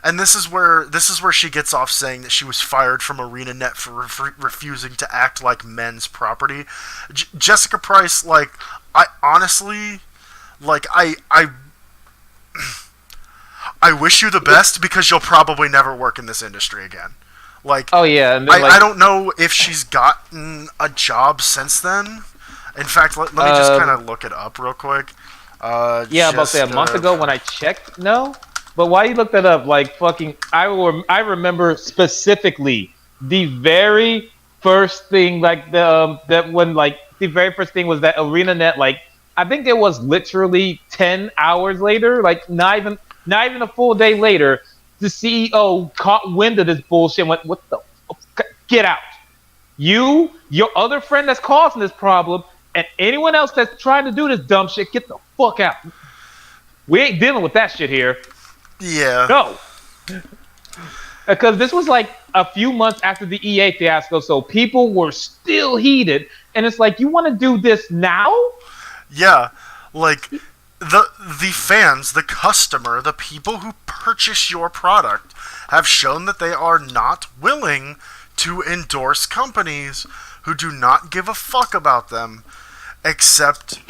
And this is where she gets off saying that she was fired from ArenaNet for refusing to act like men's property. Jessica Price, I honestly, I wish you the best because you'll probably never work in this industry again. Like, Oh yeah, and then I don't know if she's gotten a job since then. In fact, let me just kind of look it up real quick. Yeah, about to say a month ago when I checked, no. But why you looked that up? Like fucking, I remember specifically the very first thing, like that when like the very first thing was that ArenaNet. Like I think it was literally 10 hours later, like not even a full day later, the CEO caught wind of this bullshit. And went, what the? Get out! You, your other friend that's causing this problem, and anyone else that's trying to do this dumb shit, get the fuck out. We ain't dealing with that shit here. Yeah. No. Because this was like a few months after the EA fiasco, so people were still heated. And it's like, you want to do this now? Yeah. Like, the fans, the customer, the people who purchase your product have shown that they are not willing to endorse companies who do not give a fuck about them, except,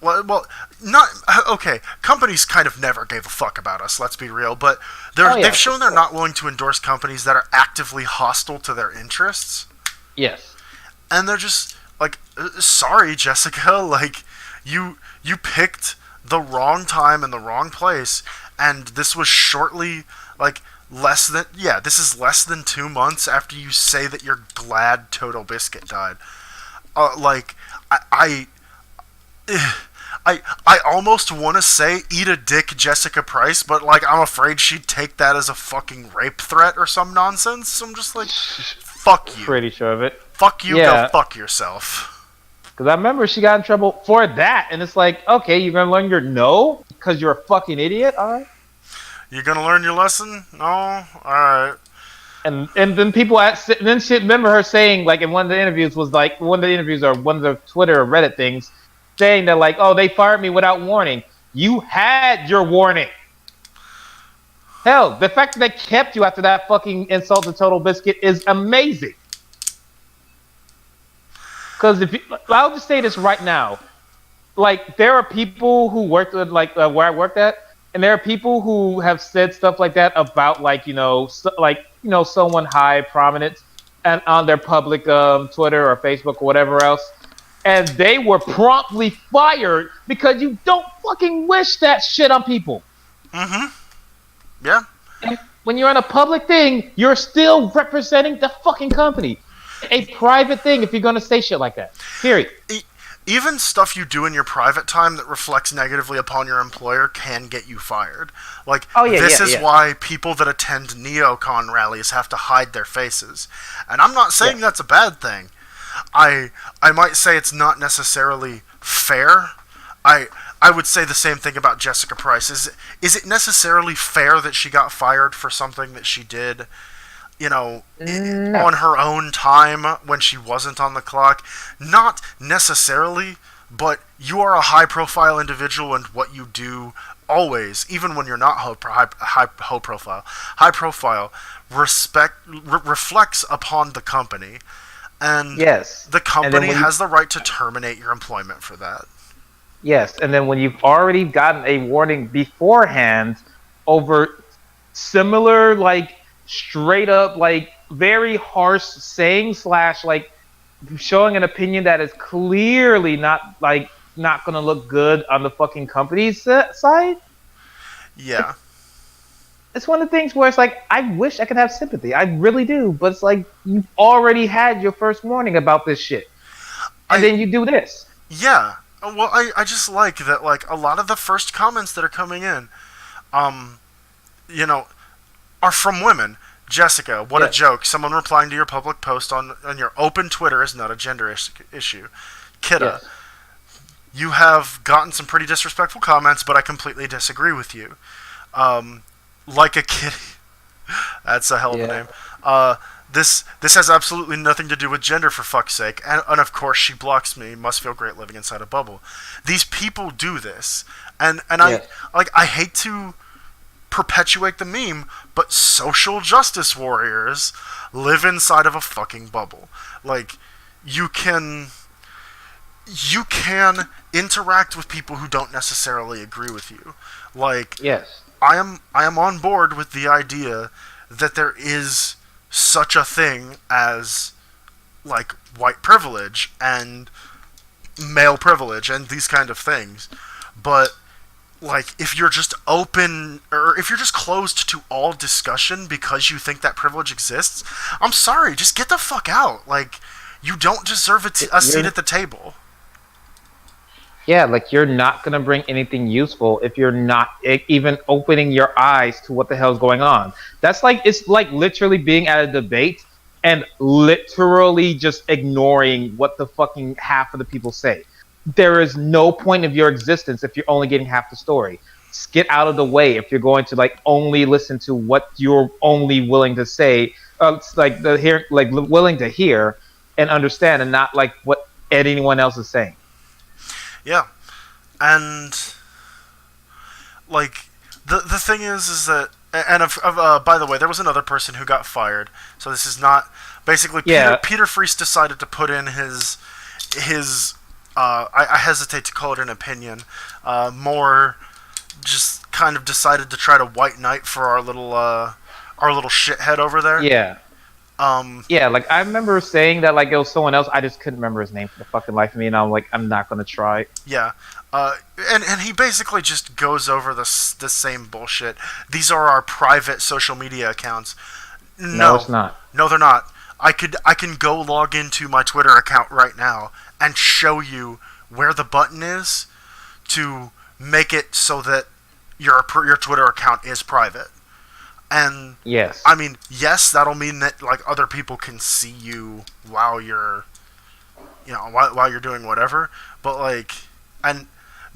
well, not, okay, companies kind of never gave a fuck about us, let's be real, but they've shown they're not willing to endorse companies that are actively hostile to their interests. Yes. And they're just, like, sorry, Jessica, like, you picked the wrong time and the wrong place, and this was shortly, like, this is less than 2 months after you say that you're glad Total Biscuit died. Like, I almost want to say eat a dick, Jessica Price, but like I'm afraid she'd take that as a fucking rape threat or some nonsense. So I'm just like, fuck you. Pretty sure of it. Fuck you. Yeah. Go fuck yourself. Because I remember she got in trouble for that, and it's like, okay, you're gonna learn your no because you're a fucking idiot. All right. You're gonna learn your lesson? No. All right. And then people then she remember her saying like in one of the interviews was like one of the interviews or one of the Twitter or Reddit things. Saying that like, oh, they fired me without warning. You had your warning. Hell, the fact that they kept you after that fucking insult to Total Biscuit is amazing. Because I'll just say this right now, like there are people who worked with like where I worked at, and there are people who have said stuff like that about like someone high prominent and on their public Twitter or Facebook or whatever else. And they were promptly fired because you don't fucking wish that shit on people. Mm-hmm. Yeah. And when you're on a public thing, you're still representing the fucking company. A private thing if you're going to say shit like that. Period. Even stuff you do in your private time that reflects negatively upon your employer can get you fired. Like, this is why people that attend neocon rallies have to hide their faces. And I'm not saying that's a bad thing. I might say it's not necessarily fair. I would say the same thing about Jessica Price. Is it necessarily fair that she got fired for something that she did, on her own time when she wasn't on the clock? Not necessarily, but you are a high-profile individual, and what you do always, even when you're not high profile, reflects upon the company. And the company has the right to terminate your employment for that. Yes, and then when you've already gotten a warning beforehand over similar, like, straight up, like, very harsh saying / like, showing an opinion that is clearly not going to look good on the fucking company's side. Yeah. It's one of the things where it's like, I wish I could have sympathy. I really do. But it's like, you've already had your first warning about this shit. And then you do this. Yeah. Well, I just like that, like, a lot of the first comments that are coming in, are from women. Jessica, what a joke. Someone replying to your public post on your open Twitter is not a gender issue. Kidda, you have gotten some pretty disrespectful comments, but I completely disagree with you. Like a kitty. That's a hell of a name. This has absolutely nothing to do with gender, for fuck's sake. And of course, she blocks me. Must feel great living inside a bubble. These people do this, and I hate to perpetuate the meme, but social justice warriors live inside of a fucking bubble. Like, you can interact with people who don't necessarily agree with you. Like, I am on board with the idea that there is such a thing as like white privilege and male privilege and these kind of things. But like if you're just open or if you're just closed to all discussion because you think that privilege exists, I'm sorry, just get the fuck out. Like you don't deserve a seat You're at the table. Yeah, like you're not gonna bring anything useful if you're not even opening your eyes to what the hell's going on. That's like it's like literally being at a debate and literally just ignoring what the fucking half of the people say. There is no point of your existence if you're only getting half the story. Just get out of the way if you're going to like only listen to what you're only willing to say. It's like the hear like willing to hear and understand, and not like what anyone else is saying. Yeah. And like the thing is that by the way, there was another person who got fired. So this is not basically Yeah, Peter Freest decided to put in his I hesitate to call it an opinion, more just kind of decided to try to white knight for our little shithead over there. yeah. Um, Yeah, like I remember saying that like it was someone else. I just couldn't remember his name for the fucking life of me, and I'm like, I'm not gonna try. yeah, and he basically just goes over the same bullshit. These are our private social media accounts. No, it's No, not. no, they're not. I can go log into my Twitter account right now and show you where the button is to make it so that your Twitter account is private. And Yes. I mean, yes, that'll mean that like other people can see you while you're, while you're doing whatever. But like, and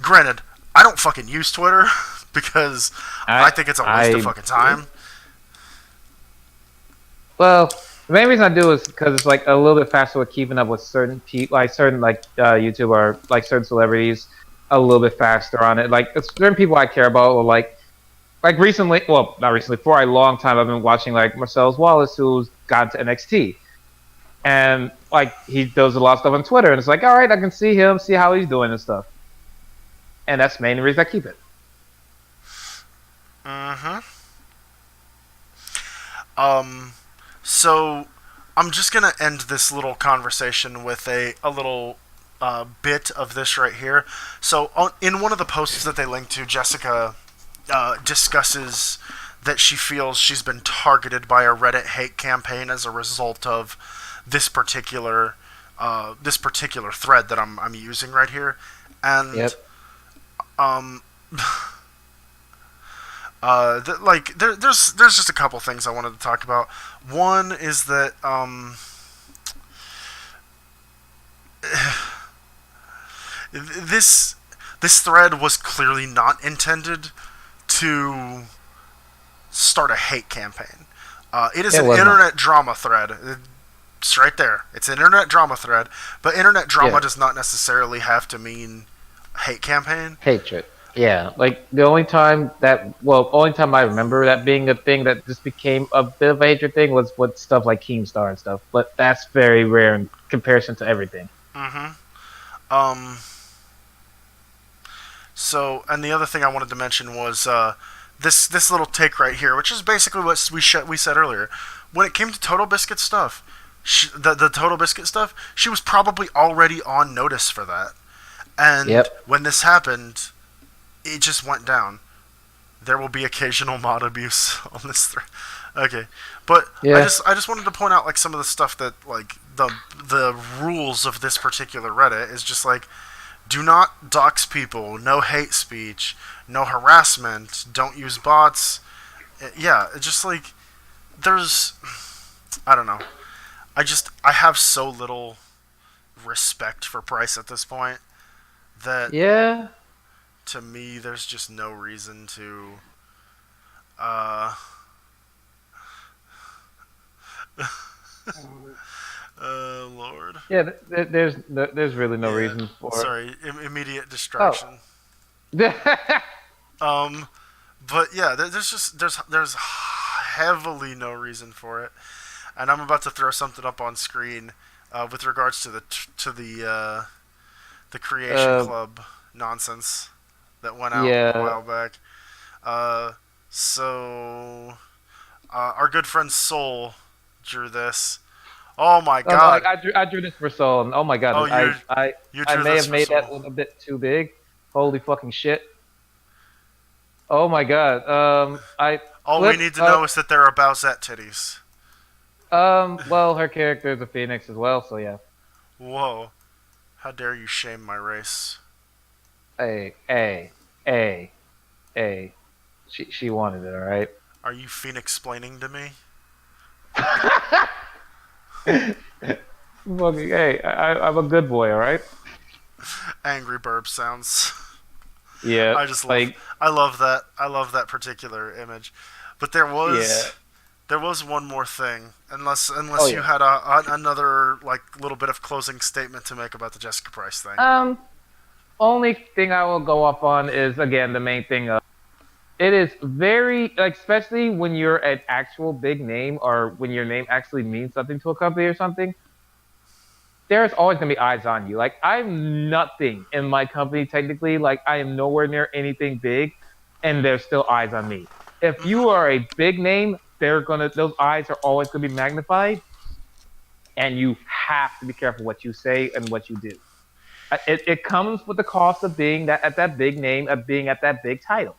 granted, I don't fucking use Twitter because I think it's a waste of I fucking time. well, the main reason I do is because it's like a little bit faster with keeping up with certain people, like certain like YouTube or like certain celebrities, a little bit faster on it. Like it's certain people I care about, or like recently, well, not recently, for a long time, I've been watching like Marcellus Wallace, who's gone to NXT, and like he does a lot of stuff on Twitter, and it's like, all right, I can see him, see how he's doing and stuff, and that's the main reason I keep it. Mm-hmm. Um, so I'm just gonna end this little conversation with a little bit of this right here. So in one of the posts that they linked to, Jessica discusses that she feels she's been targeted by a Reddit hate campaign as a result of this particular thread that I'm using right here, and Yep. um. There's just a couple things I wanted to talk about. One is that this this thread was clearly not intended to start a hate campaign. It is It an was not. internet drama thread. It's right there. It's an internet drama thread, but internet drama Yeah. does not necessarily have to mean hate campaign. Hatred. Yeah, like the only time I remember that being a thing that just became a bit of a hatred thing was with stuff like Keemstar and stuff. But that's very rare in comparison to everything. Mm-hmm. Um, So, and the other thing I wanted to mention was this little take right here, which is basically what we said earlier. When it came to Total Biscuit stuff, the Total Biscuit stuff, she was probably already on notice for that. And Yep. when this happened, it just went down. There will be occasional mod abuse on this thread. Okay, but Yeah. I just wanted to point out like some of the stuff that like the rules of this particular Reddit is just like, do not dox people, no hate speech, no harassment, don't use bots. Yeah, it's just like there's I don't know. I have so little respect for Price at this point that Yeah. to me there's just no reason to uh Lord. Yeah. There's really no Yeah. reason for Sorry, immediate it. distraction. Oh. Um, but yeah, there's heavily no reason for it, and I'm about to throw something up on screen with regards to the Creation uh, Club nonsense that went out a yeah. while back. Uh, So, our good friend Soul drew this. Oh my Oh, no, like god. I drew this for Soul, and oh my Oh, god, you I drew may this have for made that Soul. one a bit too big. Holy fucking shit. Oh my god. I All we need flipped to up. know is that there are Bowsette titties. Well, her character is a phoenix as well, so yeah. Whoa. How dare you shame my race? Hey, hey, hey, hey. She wanted it, all right. Are you Phoenix explaining to me? Fucking hey, I'm a good boy, all right. Angry burp sounds. Yeah, I just love like I love that. I love that particular image. But there yeah. was one more thing. Oh Unless you yeah. had another like little bit of closing statement to make about the Jessica Price thing. Um, Only thing I will go off on is again the main thing of it is very like especially when you're an actual big name or when your name actually means something to a company or something. There's always gonna be eyes on you. Like I'm nothing in my company technically. Like I am nowhere near anything big, and there's still eyes on me. If you Mm-hmm. are a big name, those eyes are always gonna be magnified, and you have to be careful what you say and what you do. It comes with the cost of being that at that big name, of being at that big title.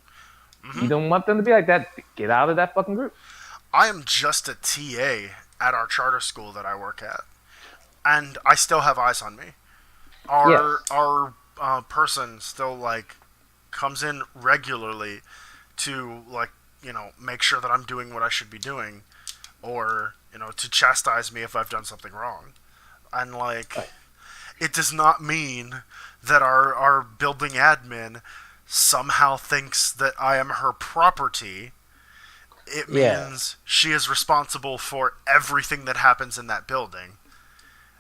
You Mm-hmm. don't want them to be like that. Get out of that fucking group. I am just a TA at our charter school that I work at, and I still have eyes on me. Yes. Our person still like comes in regularly to like make sure that I'm doing what I should be doing, or to chastise me if I've done something wrong. And like Right. it does not mean that our building admin somehow thinks that I am her property. It Yeah. means she is responsible for everything that happens in that building.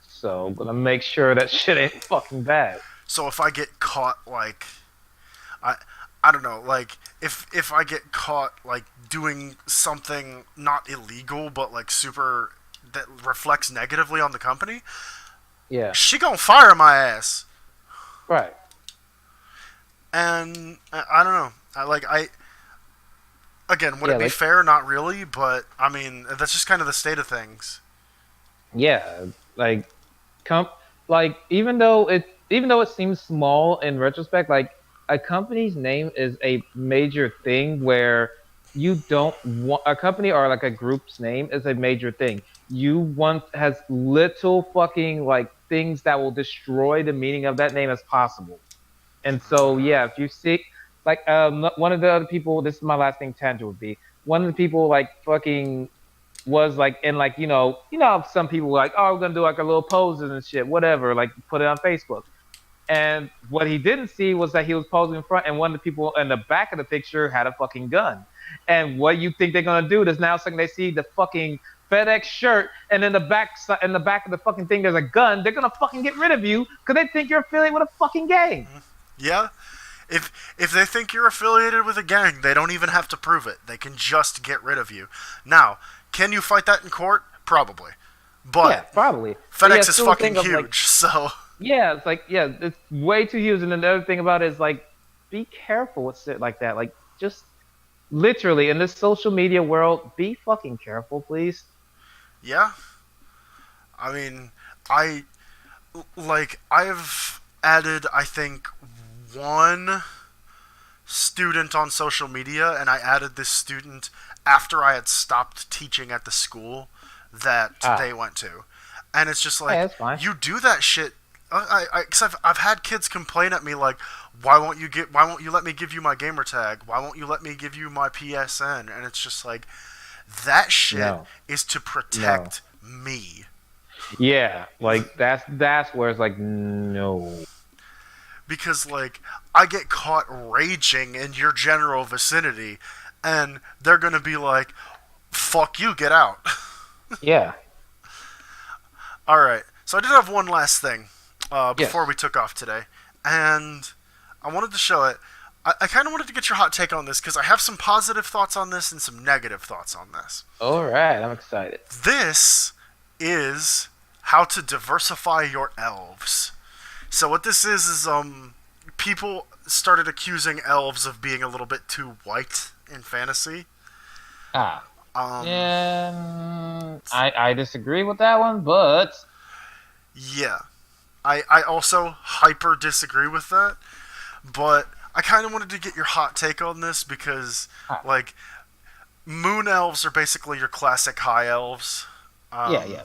So I'm gonna make sure that shit ain't fucking bad. So if I get caught like I I don't know, like if I get caught like doing something not illegal but like super that reflects negatively on the company, Yeah. she gonna fire my ass. Right. And I don't know. I again, would Yeah. it be Like fair? Not really, but I mean that's just kind of the state of things. yeah. Like comp. Like even though it seems small in retrospect, like a company's name is a major thing where you don't want a company or like a group's name is a major thing. You want has little fucking like things that will destroy the meaning of that name as possible. And so, yeah, if you see, like, one of the other people, this is my last thing, tangent would be one of the people, like, fucking was like, in like, how some people were like, oh, we're gonna do like a little poses and shit, whatever, like, put it on Facebook. And what he didn't see was that he was posing in front, and one of the people in the back of the picture had a fucking gun. And what you think they're gonna do is now suddenly they see the fucking FedEx shirt, and in the back of the fucking thing there's a gun. They're gonna fucking get rid of you because they think you're affiliated with a fucking gang. Yeah, if they think you're affiliated with a gang, they don't even have to prove it. They can just get rid of you. Now, can you fight that in court? Probably, Yeah, but probably. But yeah, FedEx is still a fucking thing of like, huge, so yeah, it's like, yeah, it's way too huge. And another thing about it is like, be careful with shit like that. Like, just literally in this social media world, be fucking careful, please. yeah. I mean, I I've added I think one student on social media, and I added this student after I had stopped teaching at the school that they Ah, went to, and it's just hey, like that's fine. you do that shit. Cause I've had kids complain at me like, why won't you let me give you my gamer tag? Why won't you let me give you my PSN? And it's just like that shit No, is to no. protect me. Yeah, like that's where it's like, no. Because like I get caught raging in your general vicinity, and they're gonna be like, "Fuck you, get out." Yeah, All right. So I did have one last thing before yes. we took off today, and I wanted to show it. I kind of wanted to get your hot take on this because I have some positive thoughts on this and some negative thoughts on this. All right, I'm excited. This is how to diversify your elves. So what this is people started accusing elves of being a little bit too white in fantasy. Ah, Um, yeah, I disagree with that one, but yeah, I also hyper disagree with that, but I kind of wanted to get your hot take on this because, ah, like, moon elves are basically your classic high elves. yeah, Um, yeah.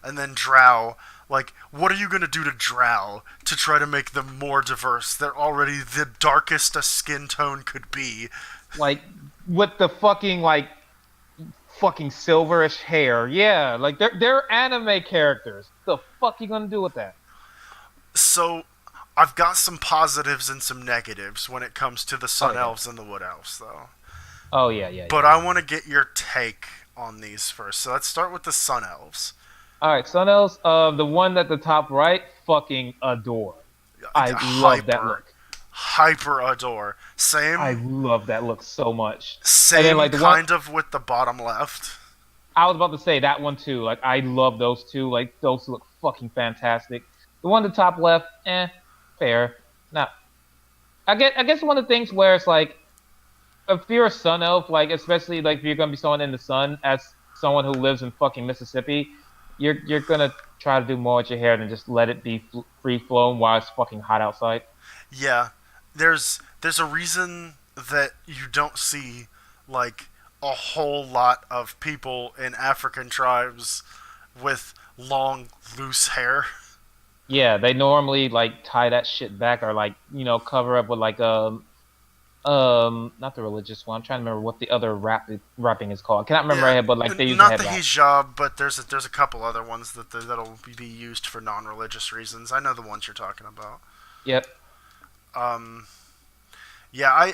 and then drow, like, what are you going to do to drow to try to make them more diverse? They're already the darkest a skin tone could be. Like with the fucking silverish hair. Yeah, like they're anime characters. The fuck you gonna do with that? So, I've got some positives and some negatives when it comes to the Oh sun yeah. elves and the wood elves, though. Oh yeah, yeah, But yeah. I want to get your take on these first. So let's start with the sun elves. All right, Sun Elves. The one at the top right, fucking adore. I love that Hyper, look. hyper adore. I Same, love that look so much. And then same like the one kind of with the bottom left. I was about to say that one too. Like I love those two. Like those look fucking fantastic. The one at the top left, fair. Now I guess one of the things where it's like if you're a sun elf, like especially like if you're gonna be someone in the sun, as someone who lives in fucking Mississippi, you're gonna try to do more with your hair than just let it be free flowing while it's fucking hot outside. Yeah, there's a reason that you don't see like a whole lot of people in African tribes with long loose hair. Yeah, they normally like tie that shit back or like cover up with like not the religious one. I'm trying to remember what the other wrapping is called. I cannot remember Yeah, right, but like they use a not head the wrap. hijab, but there's a couple other ones that'll be used for non-religious reasons. I know the ones you're talking about. Yep. Um, yeah,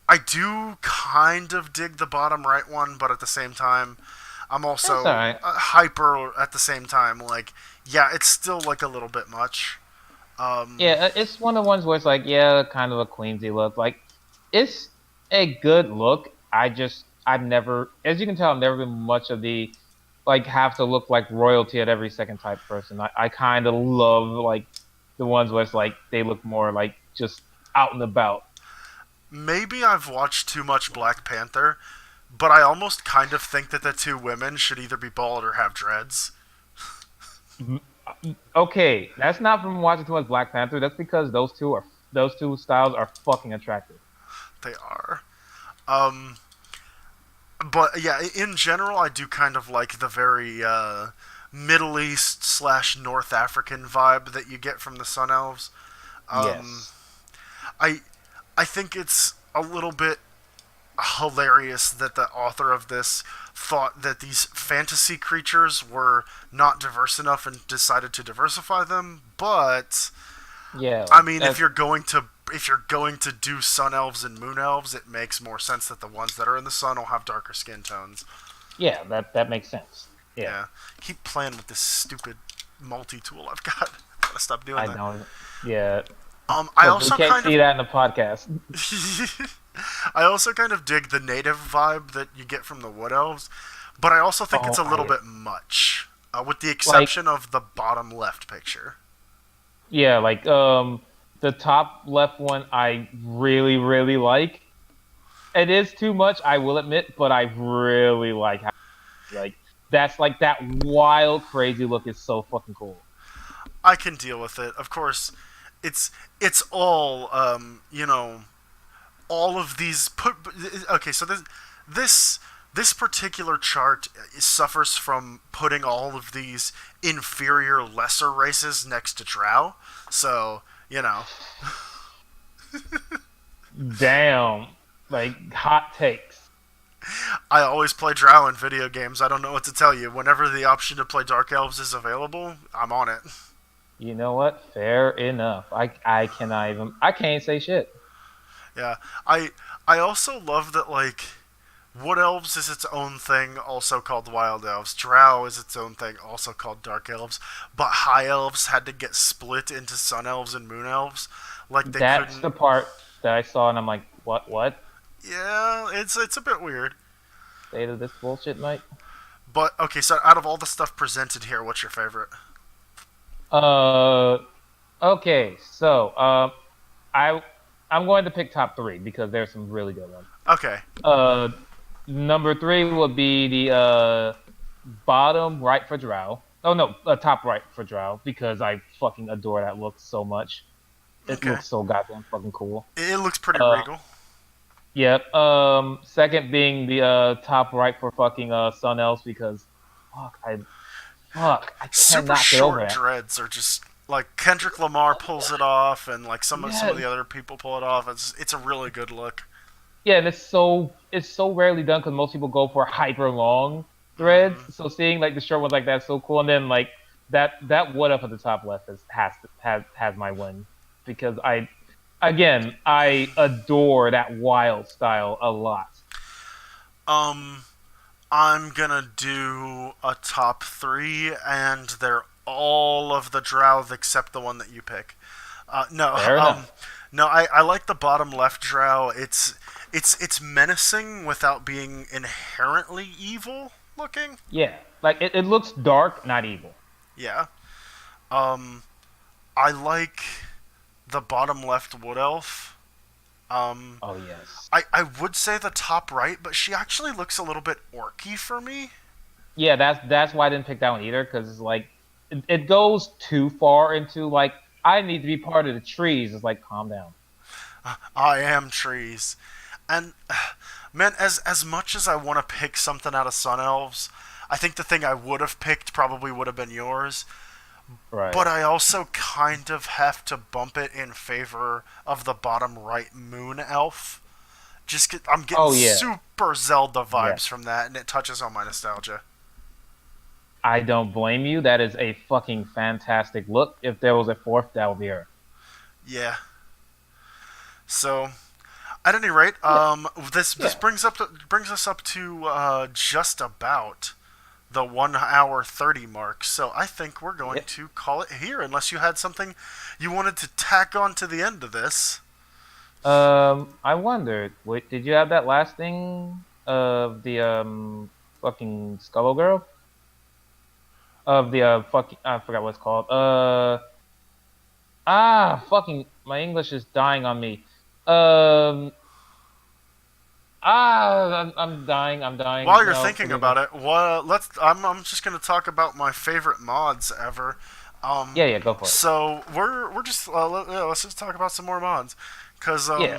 I do kind of dig the bottom right one, but at the same time, I'm That's also all right. hyper at the same time. Like, yeah, it's still like a little bit much. Um, Yeah, it's one of the ones where it's like, yeah, kind of a queensy look. Like, it's a good look. I've never, as you can tell, I've never been much of the, like, have to look like royalty at every second type person. I kind of love, like, the ones where it's like, they look more like just out and about. maybe I've watched too much Black Panther, but I almost kind of think that the two women should either be bald or have dreads. Mhm. Okay, that's not from watching too much Black Panther. That's because those two styles are fucking attractive. They are. Um, but yeah, in general, I do kind of like the very Middle East slash North African vibe that you get from the Sun Elves. Um, Yes. I I think it's a little bit hilarious that the author of this thought that these fantasy creatures were not diverse enough and decided to diversify them. But Yeah, I like mean, if you're going to do sun elves and moon elves, it makes more sense that the ones that are in the sun will have darker skin tones. yeah, that makes sense. Yeah. Yeah, keep playing with this stupid multi tool I've got. Gotta stop doing I that. know. Yeah. I Look, we also can't kind see that in the podcast. of I also kind of dig the native vibe that you get from the wood elves, but I also think it's Oh, a little bit much, with the like exception of the bottom left picture. yeah, like the top left one I really really like. It is too much, I will admit, but I really like how like that's like that wild crazy look is so fucking cool. I can deal with it. Of course, it's all all of these put. Okay, so this this particular chart suffers from putting all of these inferior, lesser races next to Drow. So Damn. Like hot takes. I always play Drow in video games. I don't know what to tell you. Whenever the option to play Dark Elves is available, I'm on it. You know what? Fair enough. I can't say shit. Yeah, I also love that like Wood Elves is its own thing, also called Wild Elves. Drow is its own thing, also called Dark Elves. But High Elves had to get split into Sun Elves and Moon Elves. Like they That's the couldn't. part that I saw and I'm like, what? Yeah, it's a bit weird. State of this bullshit, Mike? But okay, so out of all the stuff presented here, what's your favorite? Uh, okay. So, I I'm going to pick top 3 because there's some really good ones. Okay. Uh, number 3 would be the bottom right for Drow. Oh no, top right for Drow because I fucking adore that look so much. It Okay. looks so goddamn fucking cool. It looks pretty Uh, regal. Yep. Second being the top right for fucking Sun Else because I Super cannot get over short that. dreads are just like Kendrick Lamar pulls it off, and like some of Yes. the other people pull it off. It's a really good look. Yeah, and it's so rarely done because most people go for hyper long threads. Hmm. So seeing like the short ones like that is so cool. And then like that what up at the top left has my win because I adore that wild style a lot. Um, I'm gonna do a top 3, and they're all of the Drow except the one that you pick. No, Fair enough. no, I like the bottom left Drow. It's menacing without being inherently evil looking. Yeah, like it looks dark, not evil. Yeah. Um, I like the bottom left Wood Elf. Um, Oh yes. I would say the top right, but she actually looks a little bit orky for me. Yeah, that's why I didn't pick that one either because it's like it goes too far into like I need to be part of the trees. It's like calm down. I am trees. And man, as much as I want to pick something out of Sun Elves, I think the thing I would have picked probably would have been yours. Right. But I also kind of have to bump it in favor of the bottom right Moon Elf. I'm getting Oh yeah. super Zelda Yeah. vibes from that, and it touches on my nostalgia. I don't blame you. That is a fucking fantastic look. If there was a fourth, that would be her. Yeah. So, at any rate, Yeah. this Yeah. brings us up to just about the 1 hour 30 mark. So I think we're going Yeah. to call it here, unless you had something you wanted to tack on to the end of this. I wondered, wait, did you have that last thing of the fucking Scullo girl? Of the fucking I forgot what it's called. Fucking my English is dying on me. Um I'm dying. I'm dying. While you're No, thinking forgive me. about it, I'm just gonna talk about my favorite mods ever. Yeah, yeah, go for it. So we're just let's just talk about some more mods, cause Yeah.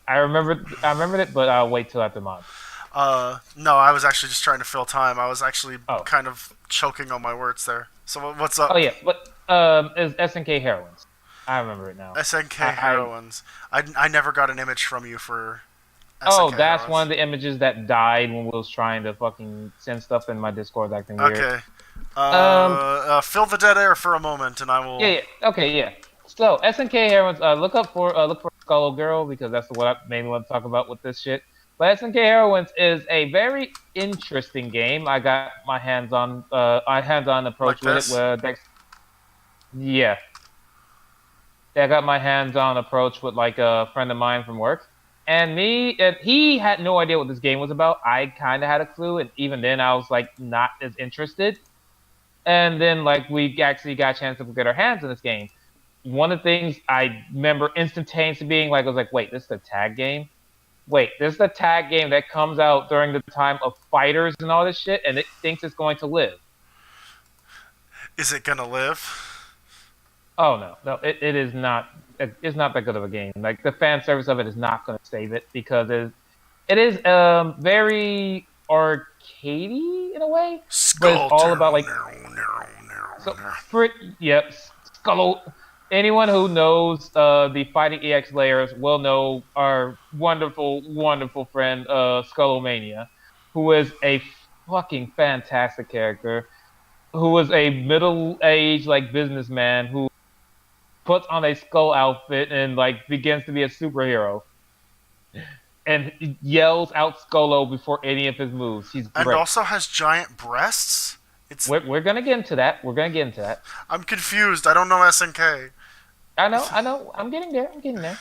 I remembered it, but I'll wait till after mod. no, I was actually just trying to fill time. I was actually Oh. kind of choking on my words there. So what's Oh up? yeah, but is SNK Heroines. I remember it now. SNK I Heroines. I never got an image from you for Oh, SNK that's one of Heroines. the images that died when we was trying to fucking send stuff in my Discord acting weird. Okay. Um, Fill the dead air for a moment, and I yeah, will. yeah, okay, yeah. So SNK Heroines, look for Skull Girl because that's what I mainly want to talk about with this shit. But SNK Heroines is a very interesting game. I got my hands-on Like approach with it. this? Where yeah, I got my hands-on approach with like a friend of mine from work, and he had no idea what this game was about. I kind of had a clue, and even then I was like not as interested. And then like we actually got a chance to get our hands on this game. One of the things I remember instantaneously being like, I was like, wait, this is a tag game? Wait, this is the tag game that comes out during the time of fighters and all this shit, and it thinks it's going to live. Is it gonna live? Oh no, it is not. It's not that good of a game. Like the fan service of it is not going to save it because it is very arcadey in a way, but it's Skull. all about like No, no, no, so. no. Yep, Skull. Anyone who knows the Fighting EX layers will know our wonderful, wonderful friend Skullmania, who is a fucking fantastic character, who is a middle-aged like businessman who puts on a skull outfit and like begins to be a superhero and yells out Skullo before any of his moves. He's And great. also has giant breasts. It's. We're gonna get into that. We're gonna get into that. I'm confused. I don't know SNK. I know. I'm getting there. I'm getting there.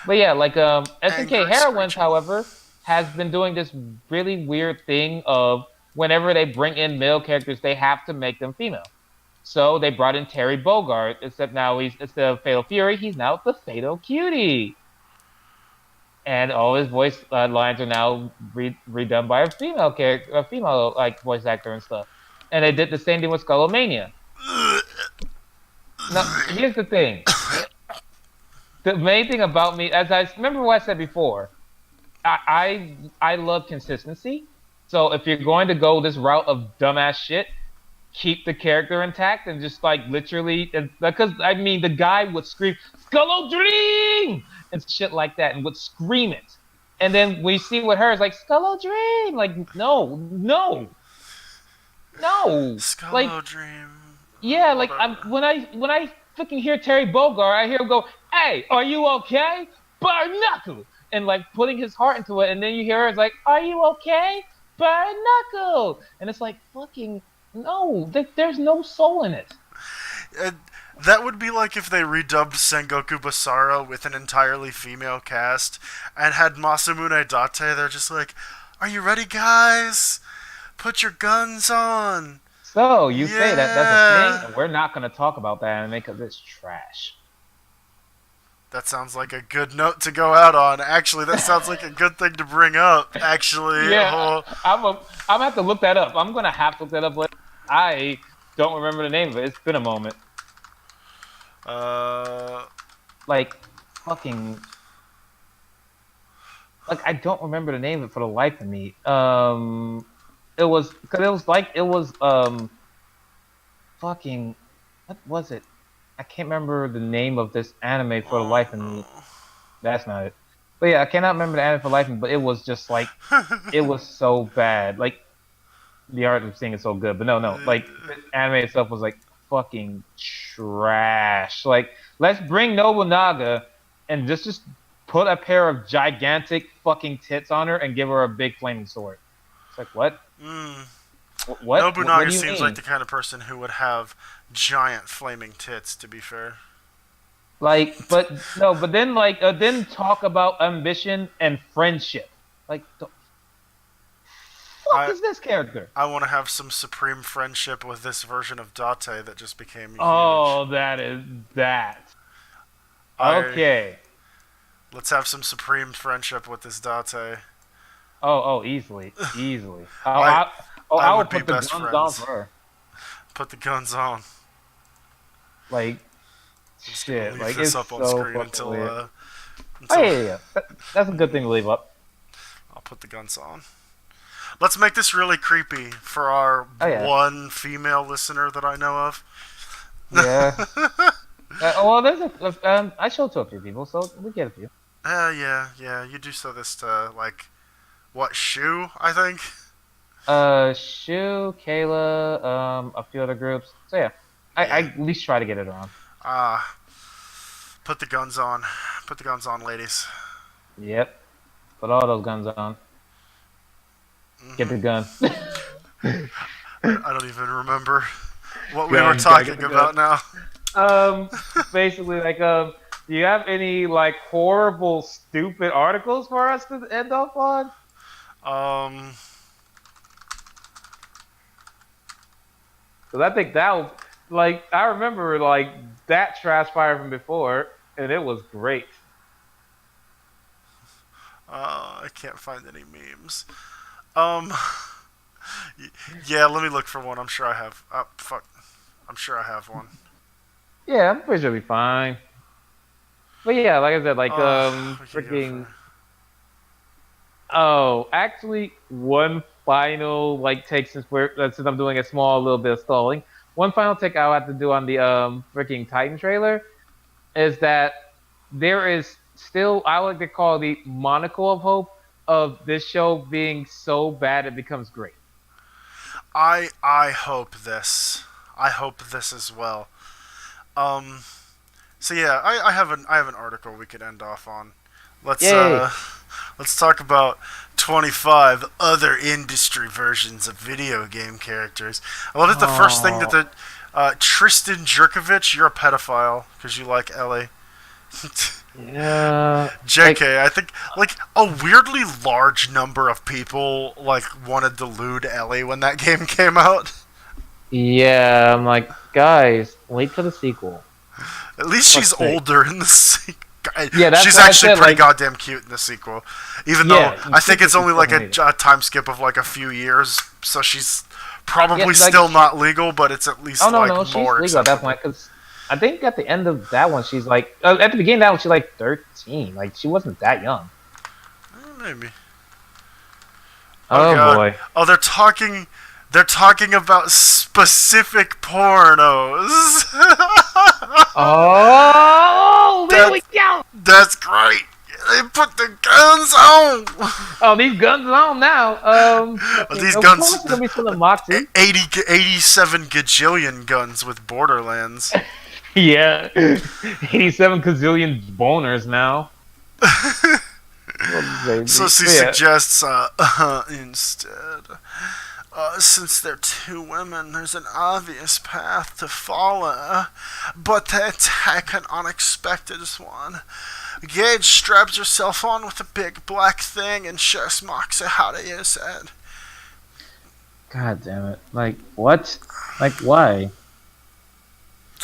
But yeah, like SNK Anger Heroines, screeching. however, has been doing this really weird thing of whenever they bring in male characters, they have to make them female. So they brought in Terry Bogard, except now instead of Fatal Fury, he's now the Fatal Cutie. and all his voice lines are now redone by a female character, a female like voice actor and stuff. And they did the same thing with Skullmania. Now, here's the thing. The main thing about me, as I remember what I said before, I love consistency. So if you're going to go this route of dumbass shit, keep the character intact and just like literally, because I mean the guy would scream "Skullo Dream" and shit like that, and would scream it, and then we see with her is like "Skullo Dream," like no, no, no, like Skullo Dream. yeah, like when I fucking hear Terry Bogard, I hear him go, "Hey, are you okay, Barnacle?" And like putting his heart into it, and then you hear her it's like, "Are you okay, Barnacle?" And it's like fucking no, there's no soul in it. That would be like if they redubbed Sengoku Basara with an entirely female cast and had Masamune Date. They're just like, "Are you ready, guys? Put your guns on." So you say that that's a Yeah. thing, and we're not going to talk about that anime because it's trash. That sounds like a good note to go out on. Actually, that sounds like a good thing to bring up. Actually, Yeah, I'm gonna have to look that up. I'm gonna have to look that up later. I don't remember the name of it. It's been a moment. uh, Like fucking like I don't remember the name of it for the life of me. It was because it was fucking what was it? I can't remember the name of this anime for the life of me. That's not it. But yeah, I cannot remember the anime for the life of me. But it was just like it was so bad. Like the art of seeing it so good, but no. Like the anime itself was like fucking trash. Like let's bring Nobunaga and just put a pair of gigantic fucking tits on her and give her a big flaming sword. It's like what? What do Nobunaga you seems mean? like the kind of person who would have giant flaming tits. To be fair, Like, but no, but then like then talk about ambition and friendship. Like the fuck I is this character? I want to have some supreme friendship with this version of Date that just became huge. Oh, that is that. Okay. Let's have some supreme friendship with this Date. Oh, easily. I I would would be put the best guns on friends. for her. Put the guns on. Like, Just gonna shit. leave Like, this it's up on so screen fucking until weird. uh, Oh, until yeah. That's a good thing to leave up. I'll put the guns on. Let's make this really creepy for our Oh, yeah. one female listener that I know of. Yeah. Well, there's I showed to a few people, so we get a few. Yeah. You do show this to, like, what, Shu, I think? Shu, Kayla, a few other groups. So, yeah. I at least try to get it around. Put the guns on. Put the guns on, ladies. Yep. Put all those guns on. Get the gun. I don't even remember what we Gun, were gotta talking get the about now. Basically, like, do you have any, like, horrible, stupid articles for us to end off on? Because I think that, like, I remember, like, that trash fire from before, and it was great. I can't find any memes. Yeah, let me look for one. I'm sure I have. Fuck. I'm sure I have one. Yeah, I'm pretty sure it'll be fine. But yeah, like I said, like, We can go freaking... Oh, actually, one final, like, take since I'm doing a small little bit of stalling. One final take I'll have to do on the, freaking Titan trailer is that there is still, I like to call the monocle of hope of this show being so bad it becomes great. I hope this. I hope this as well. So yeah, I have an article we could end off on. Yay. Let's talk about 25 other industry versions of video game characters. I love that the first thing that Tristan Jerkovich, you're a pedophile because you like Ellie. Yeah. JK, I think like a weirdly large number of people like wanted to lewd Ellie when that game came out. Yeah, I'm like, guys, wait for the sequel. At least she's Fuck's sake. older in the sequel. Yeah, that's She's why I actually said, pretty like, goddamn cute in the sequel. Even though yeah, I think it's only like fucking a time skip of like a few years, so she's probably yeah, like, still not legal, but it's at oh least no, like no, she's more legal at that acceptable. point because I think at the end of that one, she's like, at the beginning of that one, she's like 13. Like she wasn't that young. Maybe. Oh Oh god. boy. Oh, they're talking. They're talking about specific pornos. Oh, there we that's go. that's great. They put the guns on. Oh, these guns are on now. These Of guns, course, it's gonna be some Moxie. 87 gajillion guns with Borderlands. Yeah, 87 gazillion boners now. Oh, baby. So she Yeah. suggests instead, since they're two women, there's an obvious path to follow, but they take an unexpected one. Gage straps herself on with a big black thing and shows Moxie how to use it. God damn it! Like what? Like why?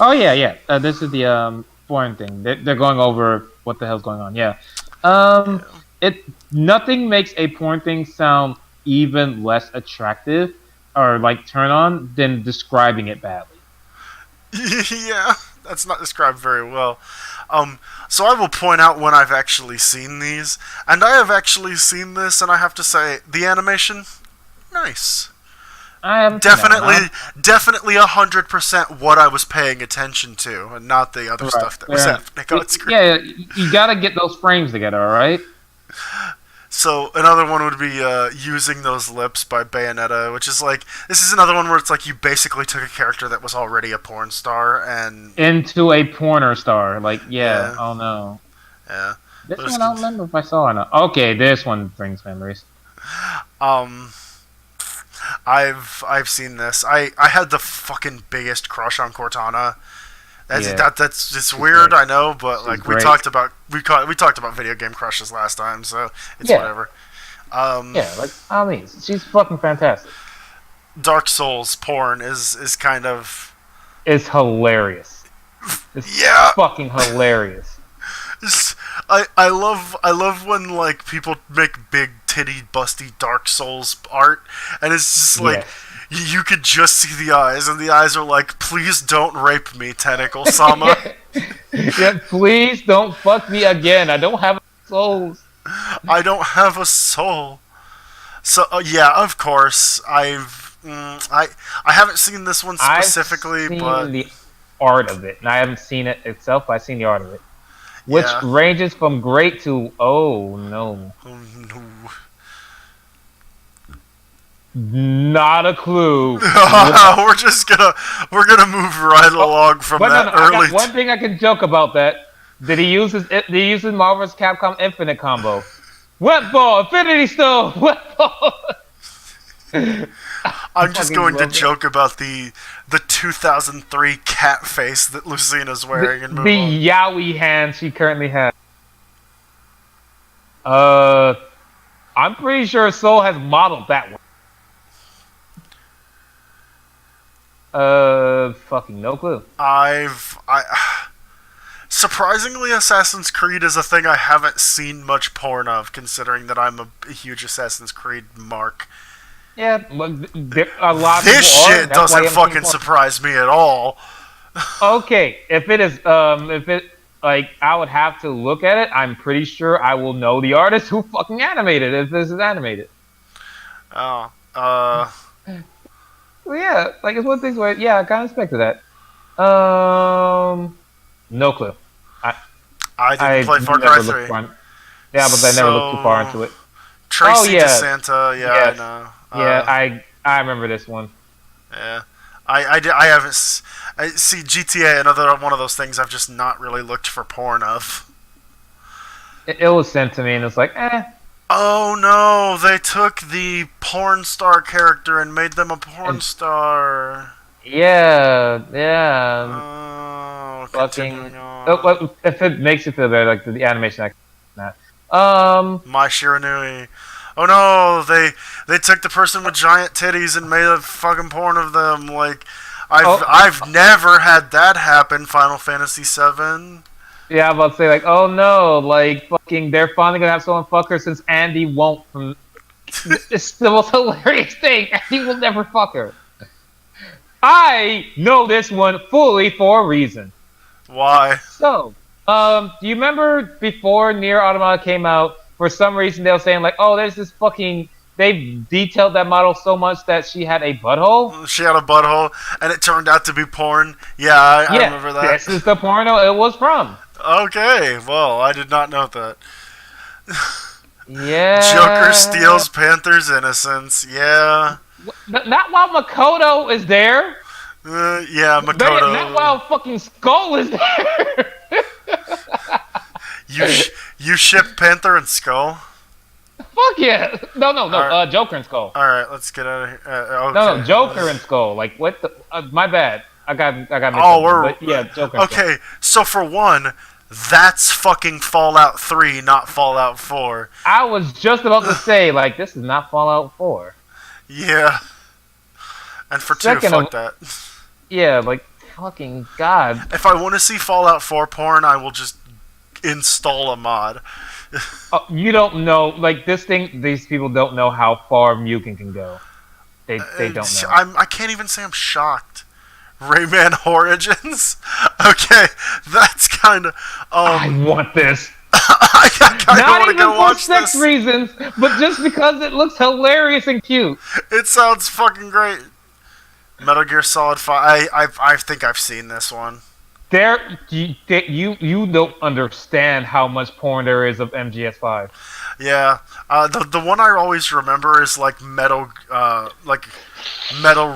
Oh yeah, yeah. This is the foreign thing. They're going over what the hell's going on. Yeah. Yeah. It nothing makes a porn thing sound even less attractive or like turn on than describing it badly. Yeah, that's not described very well. So I will point out when I've actually seen these, and I have actually seen this, and I have to say the animation, nice. I haven't seen that one, Definitely 100% what I was paying attention to, and not the other Right, stuff that was fair happening on screen. Yeah, you gotta get those frames together, all right? So another one would be Using Those Lips by Bayonetta, which is like, this is another one where it's like you basically took a character that was already a porn star and... Into a porner star. Like, yeah, Yeah. oh no. Yeah. This Those one I don't can- remember if I saw or not. Okay, this one brings memories. I've seen this. I had the fucking biggest crush on Cortana. That's just weird, great. I know, but She's like great. we talked about video game crushes last time, so it's Yeah. whatever. Yeah, like I mean, she's fucking fantastic. Dark Souls porn is kind of It's hilarious. It's yeah. fucking hilarious. I love when like people make big titty busty Dark Souls art, and it's just like you could just see the eyes, and the eyes are like, please don't rape me, Tentacle Sama. Yeah, please don't fuck me again. I don't have souls. I don't have a soul. So yeah, of course I haven't seen this one specifically, I've seen but the art of it, and I haven't seen it itself. But I've seen the art of it, which yeah. ranges from great to oh no, Oh, no. not a clue. we're gonna move right along from But that no, I early. got one thing I can joke about that. Did he use his Marvel's Capcom Infinite combo? Wet ball, Infinity Stone, wet ball. I'm just fucking going to love it. joke about the 2003 cat face that Lucina's wearing and The move on. Yowie hand she currently has. I'm pretty sure Soul has modeled that one. Fucking no clue. Surprisingly, Assassin's Creed is a thing I haven't seen much porn of, considering that I'm a huge Assassin's Creed mark. Yeah, but a lot of This people are, shit that's why doesn't you haven't seen fucking porn. surprise me at all. Okay, if it like I would have to look at it, I'm pretty sure I will know the artist who fucking animated it if this is animated. Oh, Well, yeah, like it's one of the things where yeah, I kind of expected that. No clue. I didn't play Far Cry 3. Yeah, but I never looked too far into it. Tracy yeah. DeSanta, yeah, Yes. I know. Yeah, I remember this one. Yeah. I haven't... see, GTA, another one of those things I've just not really looked for porn of. It was sent to me, and it's like, eh. Oh no, they took the porn star character and made them a porn star. Yeah, yeah. Oh, Fucking. continuing on. If it makes you feel better, like the animation, that. My Shiranui. Oh no, they took the person with giant titties and made a fucking porn of them. Like, I've never had that happen. Final Fantasy VII. Yeah, I'm about to say like, oh no, like fucking, they're finally gonna have someone fuck her since Andy won't. From it's the most hilarious thing. Andy will never fuck her. I know this one fully for a reason. Why? So, do you remember before Nier Automata came out? For some reason, they were saying like, "Oh, there's this fucking." They detailed that model so much that she had a butthole. She had a butthole, and it turned out to be porn. Yeah, I Yeah, remember that. this is the porno it was from. Okay, well, I did not know that. Joker Yeah. steals Panther's innocence. Yeah. Not while Makoto is there. Yeah, Not Makoto. while fucking Skull is there. You ship Panther and Skull? Fuck yeah. No. Alright. Joker and Skull. Alright, let's get out of here. Okay. No, Joker and Skull. Like what the? My bad. I got mixed Oh, up. we're But yeah, Joker. And Skull. okay. So for one, that's fucking Fallout 3, not Fallout 4. I was just about to say like this is not Fallout 4. Yeah. And for two, Second fuck of- that. Yeah, like fucking god. If I want to see Fallout 4 porn, I will just install a mod. You don't know like this thing. These people don't know how far Mugen can go. They don't know. I can't even say I'm shocked. Rayman Origins? Okay, that's kind of. I want this. I kind of Not want to even go for watch sex this. reasons, but just because it looks hilarious and cute. It sounds fucking great. Metal Gear Solid 5. I think I've seen this one. You don't understand how much porn there is of MGS5. Yeah. The one I always remember is like Metal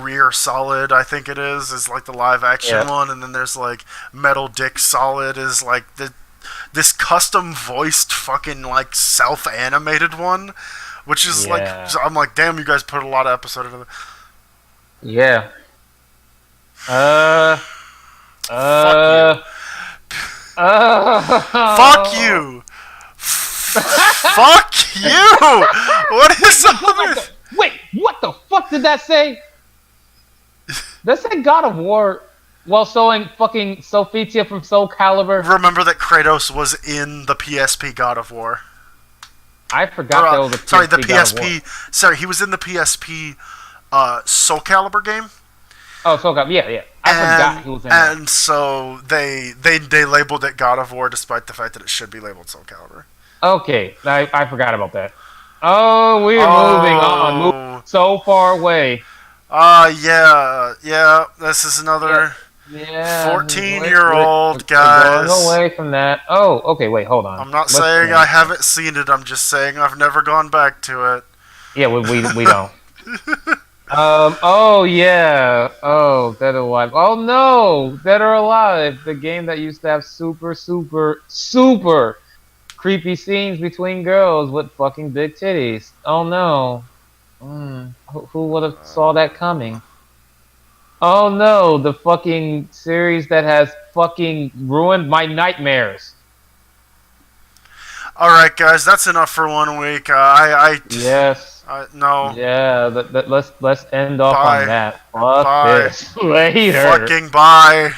Rear Solid, I think it is like the live action one, and then there's like Metal Dick Solid is like this custom voiced fucking like self animated one, which is like I'm like, damn, you guys put a lot of episode into it. Yeah. Fuck you. Fuck you. What is all this? Wait, what the fuck did that say? That said God of War while showing fucking Sophitia from Soul Calibur. Remember that Kratos was in the PSP God of War. I forgot that was a PSP sorry, the God of War. PSP. Sorry, he was in the PSP Soul Calibur game. Oh, Soul Calibur. Yeah. I forgot he was in that. And so they labeled it God of War despite the fact that it should be labeled Soul Calibur. Okay, I forgot about that. Oh, we're moving on. Moving so far away. Yeah. This is another 14-year-old, guys. Going away from that. Oh, okay, wait, hold on. I'm not saying I haven't seen it. I'm just saying I've never gone back to it. Yeah, we don't. Oh yeah. Oh, Dead or Alive. Oh no, Dead or Alive, the game that used to have super creepy scenes between girls with fucking big titties. Oh no. Who would have saw that coming? Oh no, the fucking series that has fucking ruined my nightmares. All right, guys, that's enough for 1 week. Yes. No. Yeah. Let's end off Bye. on that. Fuck Bye. this. Later. Fucking bye.